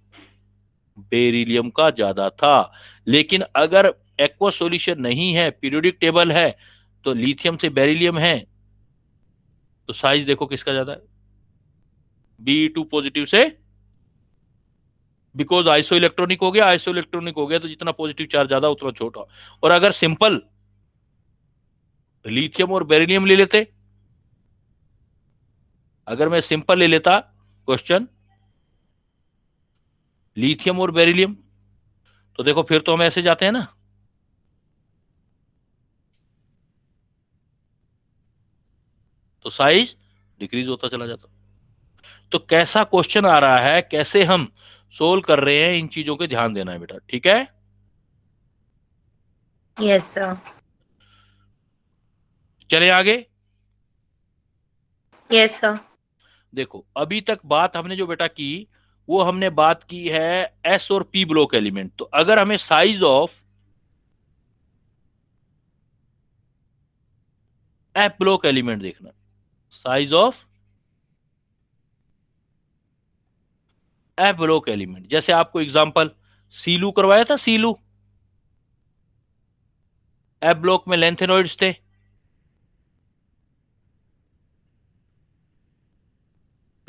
बेरिलियम का ज्यादा था। लेकिन अगर एक्वस सॉल्यूशन नहीं है, पीरियोडिक टेबल है, तो लिथियम से बेरिलियम है, तो साइज देखो किसका ज्यादा है, Be2 पॉजिटिव से, बिकॉज आइसो इलेक्ट्रॉनिक हो गया, आइसो इलेक्ट्रॉनिक हो गया तो जितना पॉजिटिव चार्ज ज्यादा उतना छोटा। और अगर सिंपल लिथियम और बेरिलियम ले लेते, अगर मैं सिंपल ले लेता क्वेश्चन लिथियम और बेरिलियम, तो देखो फिर तो हम ऐसे जाते हैं ना, तो साइज डिक्रीज होता चला जाता। तो कैसा क्वेश्चन आ रहा है, कैसे हम सोल्व कर रहे हैं, इन चीजों के ध्यान देना है बेटा, ठीक है? Yes sir. चले आगे। Yes sir. देखो अभी तक बात हमने जो बेटा की, वो हमने बात की है एस और पी ब्लॉक एलिमेंट। तो अगर हमें size of F block element देखना, size of F block element, जैसे आपको एग्जांपल सीलू करवाया था, सीलू एफ ब्लॉक में लेंथेनॉइड्स थे,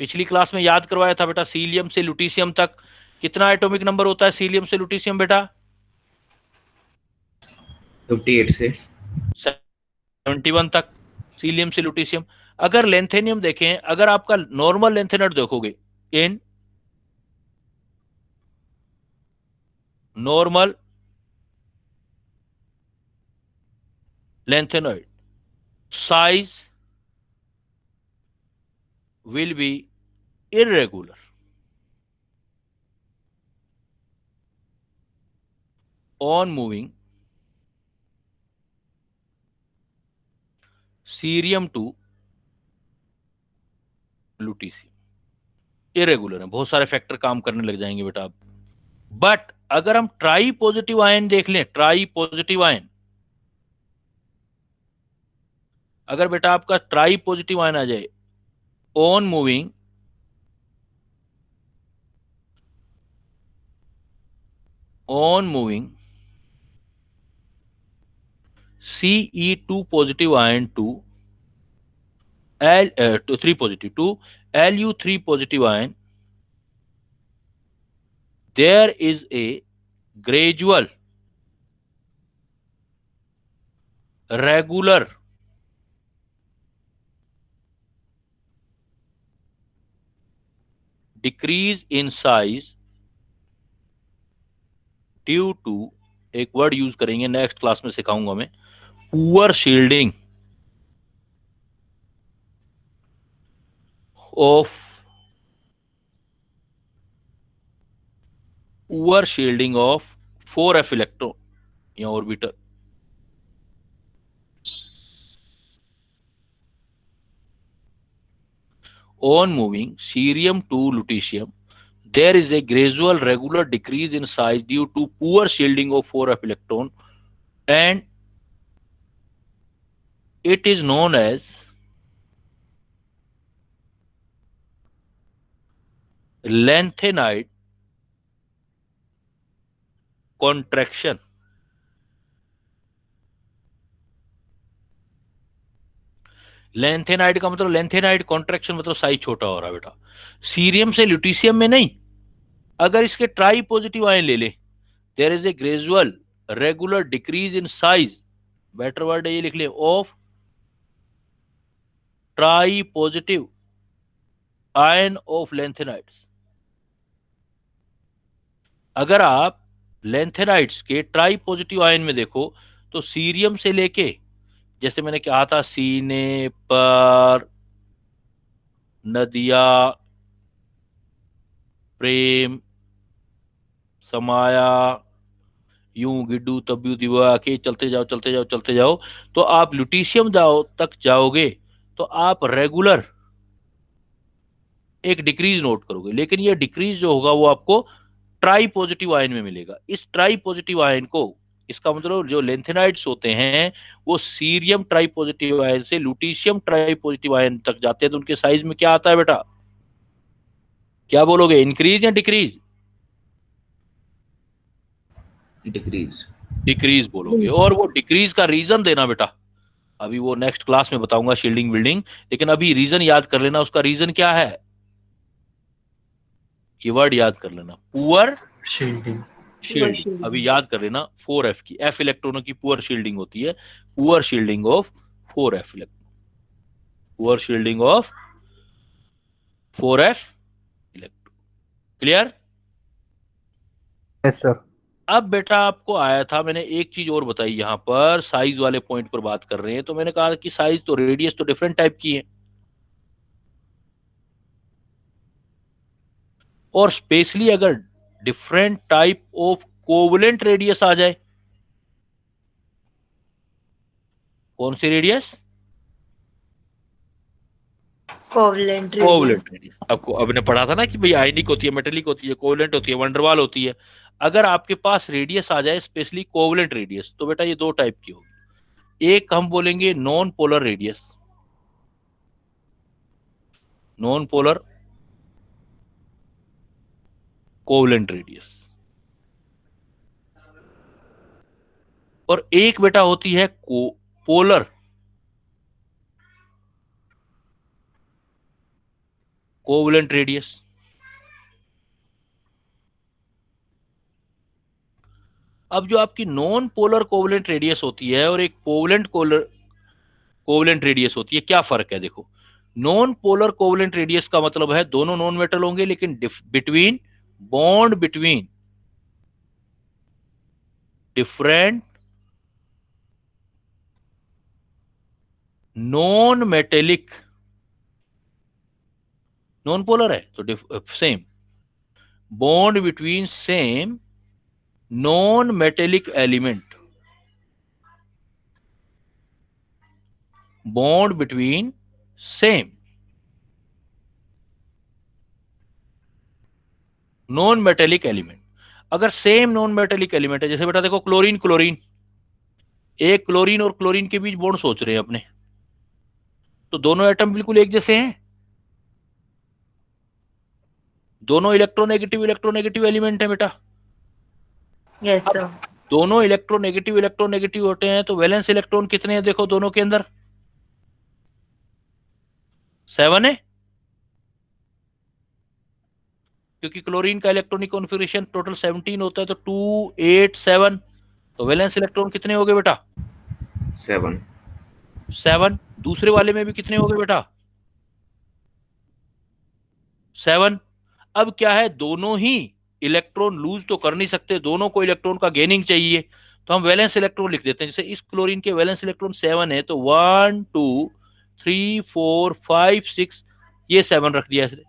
पिछली क्लास में याद करवाया था बेटा, सीलियम से लुटीशियम तक कितना एटॉमिक नंबर होता है, सीलियम से लुटीशियम बेटा? 58 से 71 तक, सीलियम से लुटीशियम। अगर लेंथेनियम देखें, अगर आपका नॉर्मल लेंथेनॉइड देखोगे, in normal lengthenoid size will be irregular, on moving cerium to lutetium. Irregular है, बहुत सारे फैक्टर काम करने लग जाएंगे बेटा अब। बट अगर हम ट्राई पॉजिटिव आयन देख लें, ट्राई पॉजिटिव आयन, अगर बेटा आपका ट्राई पॉजिटिव आयन आ जाए, on moving Ce2 positive ion to to 3 positive to Lu3 positive ion, there is a gradual regular decrease in size due to, एक word use करेंगे next class में सिखाऊंगा मैं, poor shielding of of 4f electron या orbital. On moving cerium to lutetium, there is a gradual regular decrease in size due to poor shielding of 4f electron, and it is known as lanthanide contraction। Lanthanide का मतलब, lanthanide contraction मतलब size छोटा हो रहा है बेटा, cerium से ल्यूटीशियम में नहीं। अगर इसके ट्राई पॉजिटिव आयन ले ले, there is a gradual regular decrease in size, better word है ये लिख ले, of tri positive ion of lanthanides. अगर आप लेंथेनाइड्स के ट्राई पॉजिटिव आयन में देखो तो सीरियम से लेके, जैसे मैंने कहा था, सीने पर, नदिया, प्रेम, समाया, यूं गिड्डू तब्यू दिवा के चलते जाओ चलते जाओ चलते जाओ, तो आप ल्यूटीशियम तक जाओगे तो आप रेगुलर एक डिक्रीज नोट करोगे, लेकिन ये डिक्रीज जो होगा वो आपको ट्राई पॉजिटिव आयन में मिलेगा। इस ट्राई पॉजिटिव आयन को, इसका मतलब जो लेंथेनाइड्स होते हैं वो सीरियम ट्राई पॉजिटिव आयन से लुटीशियम ट्राई पॉजिटिव आयन तक जाते हैं, तो उनके साइज में क्या आता है बेटा? क्या बोलोगे, इंक्रीज या डिक्रीज? डिक्रीज। डिक्रीज बोलोगे। और वो डिक्रीज का रीजन देना बेटा, अभी वो नेक्स्ट क्लास में बताऊंगा, शील्डिंग बिल्डिंग, लेकिन अभी रीजन याद कर लेना। उसका रीजन क्या है, कीवर्ड याद कर लेना, पुअर शील्डिंग। शील्डिंग। अभी याद कर लेना 4f की, f इलेक्ट्रॉनों की पुअर शील्डिंग होती है, poor shielding of 4f electron, poor shielding of 4f electron. Clear? Yes sir. अब बेटा आपको आया था, मैंने एक चीज और बताई, यहां पर साइज वाले पॉइंट पर बात कर रहे हैं, तो मैंने कहा कि साइज तो, रेडियस तो डिफरेंट टाइप की है, और स्पेशली अगर different type of covalent radius आ जाए। कौन सी रेडियस? Covalent covalent radius. आपको अब ने पढ़ा था ना कि भाई आयनिक होती है, मेटेलिक होती है, कोवलेंट होती है, वंडरवाल होती है। अगर आपके पास रेडियस आ जाए स्पेशली कोवलेंट रेडियस, तो बेटा ये दो टाइप की होगी। एक हम बोलेंगे non polar radius, non polar covalent radius, और एक बेटा होती है पोलर कोवलेंट रेडियस। अब जो आपकी नॉन पोलर कोवलेंट रेडियस होती है और एक पोलैंड कोवलेंट रेडियस होती है, क्या फर्क है? देखो, नॉन पोलर कोवलेंट रेडियस का मतलब है दोनों नॉन मेटल होंगे, लेकिन between bond between different non metallic, non polar है तो same, bond between same non metallic element, bond between same non metallic element. अगर सेम नॉन मेटेलिक एलिमेंट है, जैसे बेटा देखो क्लोरीन क्लोरीन, एक क्लोरीन और क्लोरीन के बीच बॉन्ड सोच रहे हैं अपने, तो दोनों एटम बिल्कुल एक जैसे हैं, दोनों इलेक्ट्रोनेगेटिव एलिमेंट है बेटा। Yes sir. दोनों इलेक्ट्रोनेगेटिव होते हैं, तो वैलेंस इलेक्ट्रॉन कितने हैं देखो दोनों के अंदर? 7 है, क्योंकि क्लोरीन का इलेक्ट्रॉनिक कॉन्फ़िगरेशन टोटल 17 होता है, तो 2 8 7, तो वैलेंस इलेक्ट्रॉन कितने हो गए बेटा? 7। दूसरे वाले में भी कितने हो गए बेटा? 7। अब क्या है, दोनों ही इलेक्ट्रॉन लूज तो कर नहीं सकते, दोनों को इलेक्ट्रॉन का गेनिंग चाहिए, तो हम वैलेंस इलेक्ट्रॉन लिख देते हैं। जैसे इस क्लोरीन के वैलेंस इलेक्ट्रॉन 7 है, तो 1 2 3 4 5 6, ये 7 रख दिया इसने।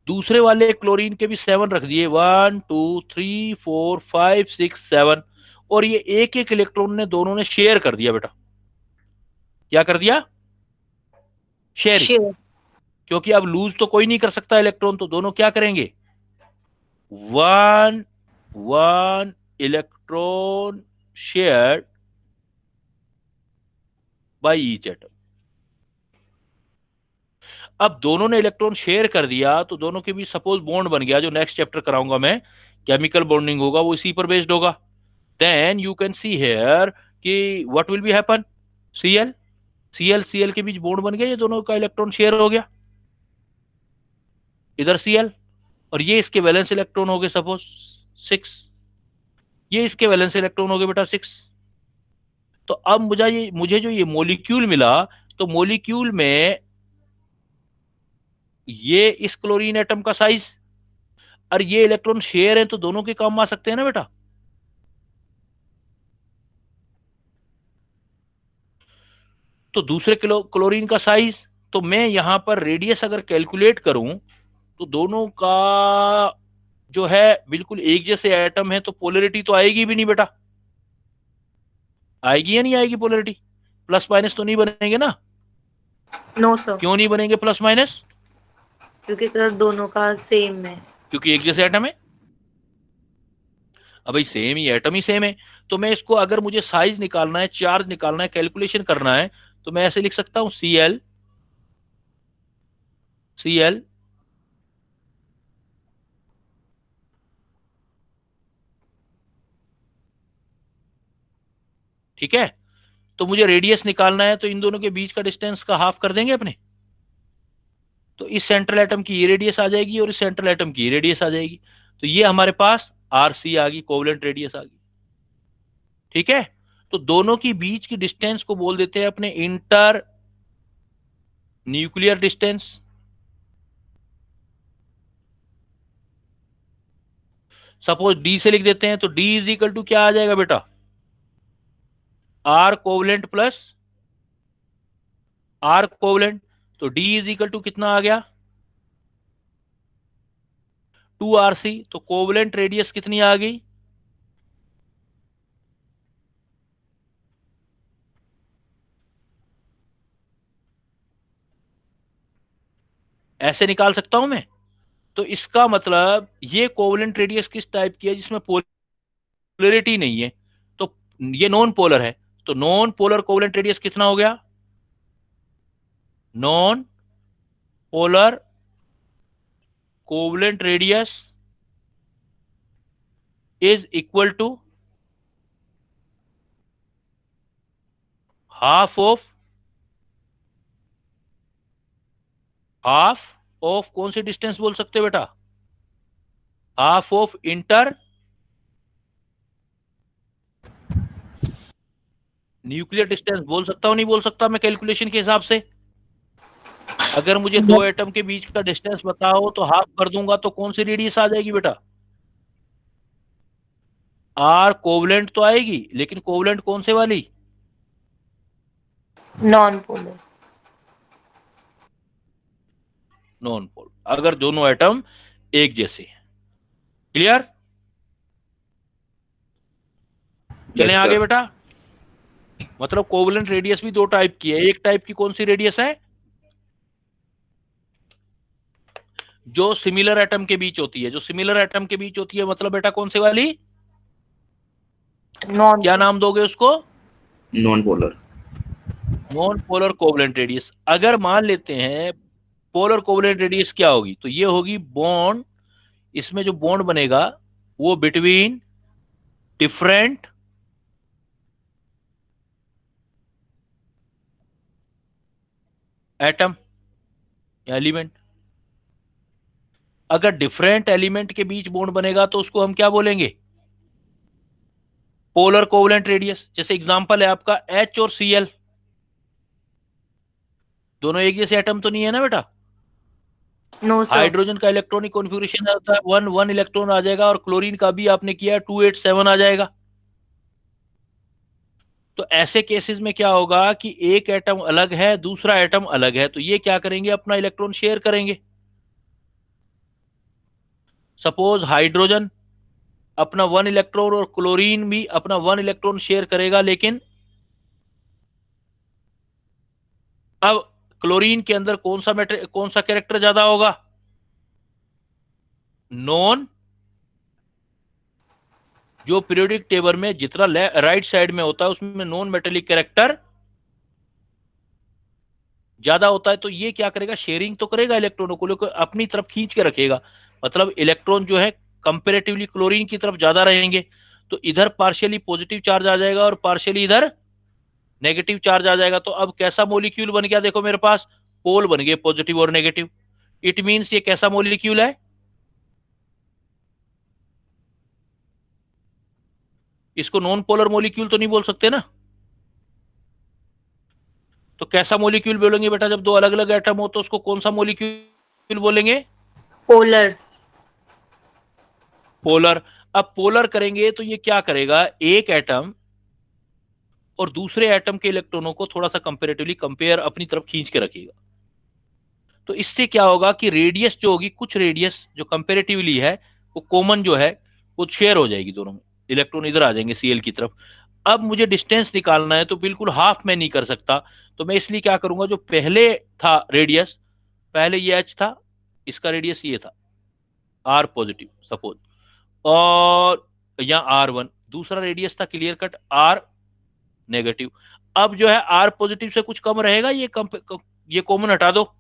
दूसरे वाले क्लोरीन के भी 7 रख दिए, 1 2 3 4 5 6 7, और ये एक एक इलेक्ट्रॉन ने दोनों ने शेयर कर दिया बेटा। क्या कर दिया? शेयर। क्योंकि अब लूज तो कोई नहीं कर सकता इलेक्ट्रॉन, तो दोनों क्या करेंगे? 1 1 electron shared by each atom. अब दोनों ने इलेक्ट्रॉन शेयर कर दिया, तो दोनों के बीच सपोज बॉन्ड बन गया, जो नेक्स्ट चैप्टर कराऊंगा मैं, केमिकल बॉन्डिंग होगा, वो इसी पर बेस्ड होगा। Then you can see here कि what will be happen, Cl के बीच बॉन्ड बन गया, ये दोनों का इलेक्ट्रॉन शेयर हो गया, इधर Cl, और ये इसके वैलेंस इलेक्ट्रॉन हो गए सपोज 6। ये इसके वैलेंस इलेक्ट्रॉन हो गए बेटा 6। तो अब मुझे जो ये मोलिक्यूल मिला, तो मोलिक्यूल में ये इस क्लोरीन एटम का साइज और ये इलेक्ट्रॉन शेयर है, तो दोनों के काम आ सकते हैं ना बेटा। तो दूसरे क्लोरीन का साइज, तो मैं यहां पर रेडियस अगर कैलकुलेट करूं तो दोनों का जो है बिल्कुल एक जैसे एटम है, तो पोलरिटी तो आएगी भी नहीं बेटा। आएगी या नहीं आएगी पोलरिटी? प्लस माइनस तो नहीं बनेंगे ना? नो सर, क्यों नहीं बनेंगे प्लस माइनस? क्योंकि सर दोनों का सेम है। क्योंकि एक जैसे एटम है। अब भाई सेम ही एटम ही सेम है, तो मैं इसको अगर मुझे साइज निकालना है, चार्ज निकालना है, कैलकुलेशन करना है, तो मैं ऐसे लिख सकता हूं Cl Cl ठीक है। तो मुझे रेडियस निकालना है, तो इन दोनों के बीच का डिस्टेंस का हाफ कर देंगे अपने। तो इस सेंट्रल एटम की ये रेडियस आ जाएगी और इस सेंट्रल एटम की ये रेडियस आ जाएगी। तो ये हमारे पास RC आ गई, कोवलेंट रेडियस आ गई। ठीक है। तो दोनों की बीच की डिस्टेंस को बोल देते हैं अपने inter nuclear distance. Suppose D से लिख देते हैं, तो D इज इक्वल टू क्या आ जाएगा बेटा? R covalent plus R covalent. तो D इज इक्वल टू कितना आ गया? 2RC। तो कोवलेंट रेडियस कितनी आ गई? ऐसे निकाल सकता हूं मैं। तो इसका मतलब ये कोवलेंट रेडियस किस टाइप की है? जिसमें पोलरिटी नहीं है। तो ये नॉन पोलर है। तो नॉन पोलर कोवलेंट रेडियस कितना हो गया? Non polar covalent radius is equal to half of कौन सी डिस्टेंस बोल सकते हो बेटा? Half of internuclear distance बोल सकता हूं, नहीं बोल सकता मैं कैलकुलेशन के हिसाब से? अगर मुझे दो एटम के बीच का डिस्टेंस बताओ तो हाफ कर दूंगा, तो कौन सी रेडियस आ जाएगी बेटा? आर कोवलेंट तो आएगी, लेकिन कोवलेंट कौन से वाली? Non polar. नॉन पोल, अगर दोनों एटम एक जैसे हैं। क्लियर? चलें Yes, आगे sir. बेटा। मतलब कोवलेंट रेडियस भी दो टाइप की है। एक टाइप की कौन सी रेडियस है? जो सिमिलर एटम के बीच होती है। जो सिमिलर एटम के बीच होती है मतलब बेटा कौन सी वाली? नॉन क्या नाम दोगे उसको? Non-polar. Non polar covalent radius. अगर मान लेते हैं पोलर कोवलेंट रेडियस क्या होगी, तो ये होगी बॉन्ड। इसमें जो बॉन्ड बनेगा वो बिटवीन डिफरेंट एटम या एलिमेंट। अगर डिफरेंट एलिमेंट के बीच बॉन्ड बनेगा तो उसको हम क्या बोलेंगे? Polar covalent radius. जैसे एग्जांपल है आपका H और Cl, दोनों एक जैसे एटम तो नहीं है ना बेटा। No sir. हाइड्रोजन का इलेक्ट्रॉनिक कॉन्फ़िगरेशन होता है 1 इलेक्ट्रॉन आ जाएगा, और क्लोरीन का भी आपने किया 287 आ जाएगा। तो ऐसे केसेस में क्या होगा कि एक एटम अलग है, दूसरा एटम अलग है, तो ये क्या करेंगे? अपना इलेक्ट्रॉन शेयर करेंगे। सपोज हाइड्रोजन अपना 1 इलेक्ट्रॉन और क्लोरीन भी अपना 1 इलेक्ट्रॉन शेयर करेगा, लेकिन अब क्लोरीन के अंदर कौन सा कैरेक्टर ज्यादा होगा? नॉन। जो पीरियोडिक टेबल में जितना राइट साइड में होता है उसमें नॉन मेटेलिक कैरेक्टर ज्यादा होता है। तो ये क्या करेगा? शेयरिंग तो करेगा इलेक्ट्रॉनों को, लेकिन अपनी तरफ खींच के रखेगा। मतलब इलेक्ट्रॉन जो है कंपेरेटिवली क्लोरीन की तरफ ज्यादा रहेंगे। तो इधर पार्शियली पॉजिटिव चार्ज आ जाएगा और पार्शियली इधर नेगेटिव चार्ज आ जाएगा। तो अब कैसा मॉलिक्यूल बन गया? देखो मेरे पास पोल बन गए, पॉजिटिव और नेगेटिव। इट मींस ये कैसा मॉलिक्यूल है? इसको नॉन पोलर मॉलिक्यूल तो नहीं बोल सकते ना। तो कैसा मॉलिक्यूल बोलेंगे बेटा? जब दो अलग अलग एटम हो तो उसको कौन सा मॉलिक्यूल बोलेंगे? पोलर। पोलर। अब पोलर करेंगे तो ये क्या करेगा, एक एटम और दूसरे एटम के इलेक्ट्रॉनों को थोड़ा सा कंपेरेटिवली कंपेयर अपनी तरफ खींच के रखेगा। तो इससे क्या होगा कि रेडियस जो होगी, कुछ रेडियस जो कंपेरेटिवली है वो कॉमन जो है वो शेयर हो जाएगी दोनों में, इलेक्ट्रॉन इधर आ जाएंगे सीएल की तरफ। अब मुझे डिस्टेंस निकालना है तो बिल्कुल हाफ में नहीं कर सकता, तो मैं इसलिए क्या करूंगा, जो पहले था रेडियस, पहले ये एच था, इसका रेडियस ये था आर पॉजिटिव सपोज, और यहाँ आर वन दूसरा रेडियस था, क्लियर कट आर नेगेटिव। अब जो है आर पॉजिटिव से कुछ कम रहेगा, ये कॉमन हटा दो।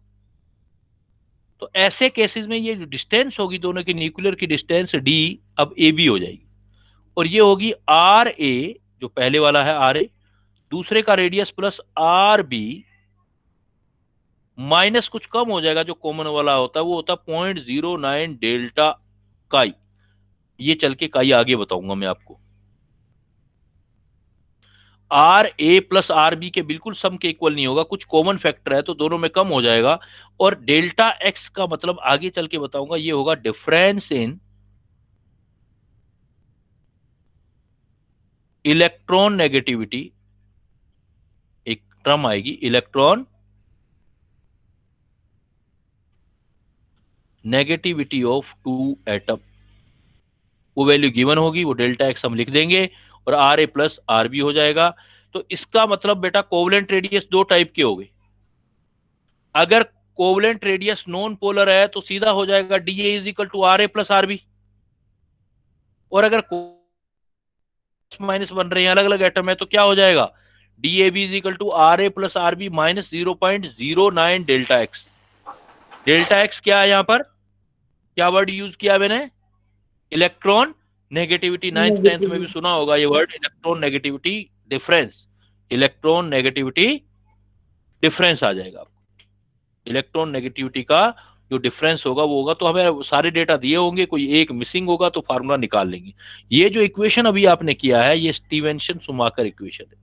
तो ऐसे केसेस में ये जो डिस्टेंस होगी दोनों की, न्यूक्लियर की डिस्टेंस डी अब ए बी हो जाएगी, और ये होगी आर ए, जो पहले वाला है आर ए, दूसरे का radius plus R B minus कुछ कम हो जाएगा, जो कॉमन वाला होता है वो होता है 0.09 डेल्टा काई। ये चल के काई आगे बताऊंगा मैं आपको। R A plus R B के बिल्कुल सम के इक्वल नहीं होगा, कुछ कॉमन फैक्टर है तो दोनों में कम हो जाएगा। और डेल्टा एक्स का मतलब आगे चल के बताऊंगा, ये होगा डिफरेंस इन इलेक्ट्रॉन नेगेटिविटी, एक टर्म आएगी electronegativity of two atom, वो वैल्यू गिवन होगी, वो डेल्टा एक्स हम लिख देंगे, और R A plus R B हो जाएगा। तो इसका मतलब बेटा कोवलेंट रेडियस दो टाइप के हो गए। अगर कोवलेंट रेडियस नॉन पोलर है तो सीधा हो जाएगा D A is equal to R A plus R B, और अगर माइनस बन रहे हैं अलग अलग एटम है तो क्या हो जाएगा, D A B is equal to R A plus R B minus 0.09 delta X. Delta X क्या है यहाँ पर, क्या वर्ड यूज किया मैंने, इलेक्ट्रॉन नेगेटिविटी। 9th 10th में भी सुना होगा ये word, electronegativity difference, electronegativity difference आ जाएगा। इलेक्ट्रॉन नेगेटिविटी का जो डिफरेंस होगा वो होगा, तो हमें सारे डेटा दिए होंगे, कोई एक मिसिंग होगा तो फार्मूला निकाल लेंगे। ये जो इक्वेशन अभी आपने किया है ये स्टीवेंसन शुमाकर इक्वेशन है।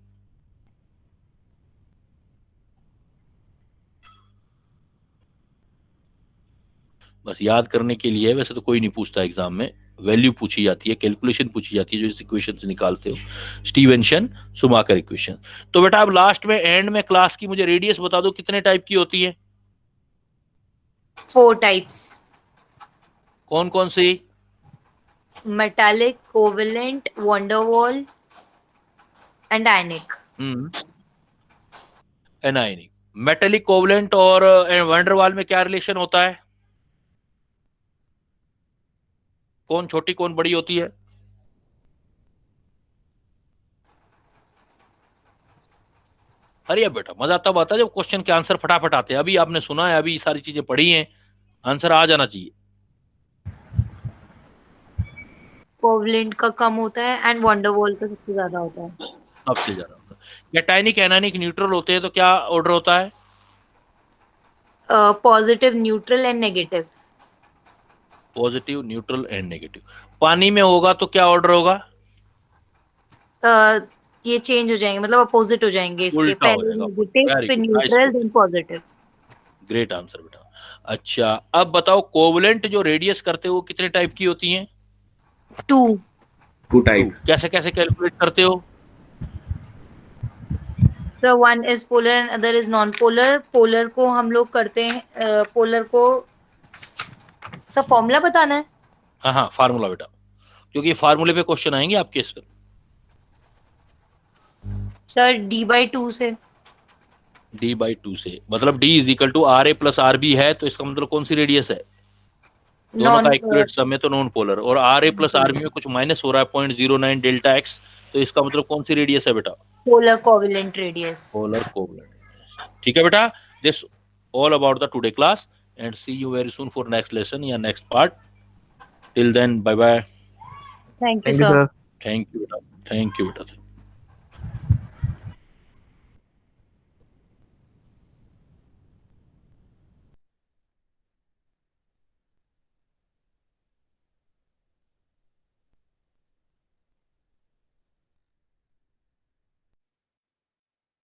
बस याद करने के लिए, वैसे तो कोई नहीं पूछता एग्जाम में, वैल्यू पूछी जाती है, कैलकुलेशन पूछी जाती है जो इस इक्वेशन से निकालते हो, स्टीवेंसन शुमाकर इक्वेशन। तो बेटा अब लास्ट में एंड में क्लास की मुझे रेडियस बता दो कितने टाइप की होती है? 4 टाइप्स। कौन कौन सी? Metallic, covalent, van der Waals and ionic. Anionic. Metallic, covalent और वंडरवाल में क्या रिलेशन होता है? कौन छोटी कौन बड़ी होती है? अरे बेटा मजा तब आता है जब क्वेश्चन के आंसर फटाफट आते हैं। अभी आपने सुना है, अभी सारी चीजें पढ़ी हैं, आंसर आ जाना चाहिए। कोवेलेंट का कम होता है एंड वंडरवॉल का सबसे ज्यादा होता है। सबसे ज्यादा होता है। कैटायनिक, एनायनिक, न्यूट्रल होते हैं तो क्या ऑर्डर होता है? Positive, neutral and negative. Positive, neutral and negative. पानी में होगा तो क्या ऑर्डर होगा? ये चेंज हो जाएंगे, मतलब अपोजिट हो जाएंगे इसके, उल्टा हो पहले जाएगा। नेगेटिव फिर neutral then positive. Great answer बेटा। अच्छा अब बताओ कोवलेंट जो रेडियस करते हो कितने टाइप की होती हैं? 2 टाइप। कैसे कैसे कैलकुलेट करते हो? So one is polar and other is non-polar. Polar को हम लोग करते हैं, पोलर को सब फॉर्मूला बताना है। हाँ हाँ फार्मूला बेटा, क्योंकि फार्मूले पे क्वेश्चन आएंगे आपके इस पर। सर d/2 से। d/2 से मतलब d is equal to R A plus R B है, तो इसका मतलब कौन सी रेडियस है? दोनों का इक्वलेट सम है तो नॉन पोलर, और R A plus R B में कुछ माइनस हो रहा है 0.09 डेल्टा एक्स, तो इसका मतलब कौन सी रेडियस है बेटा? Polar covalent radius. Polar covalent. ठीक है बेटा, this all about the today class and see you very soon for next lesson या next part. Till then bye bye. Thank you thank you sir. Sir. Thank you बेटा, thank you बेटा।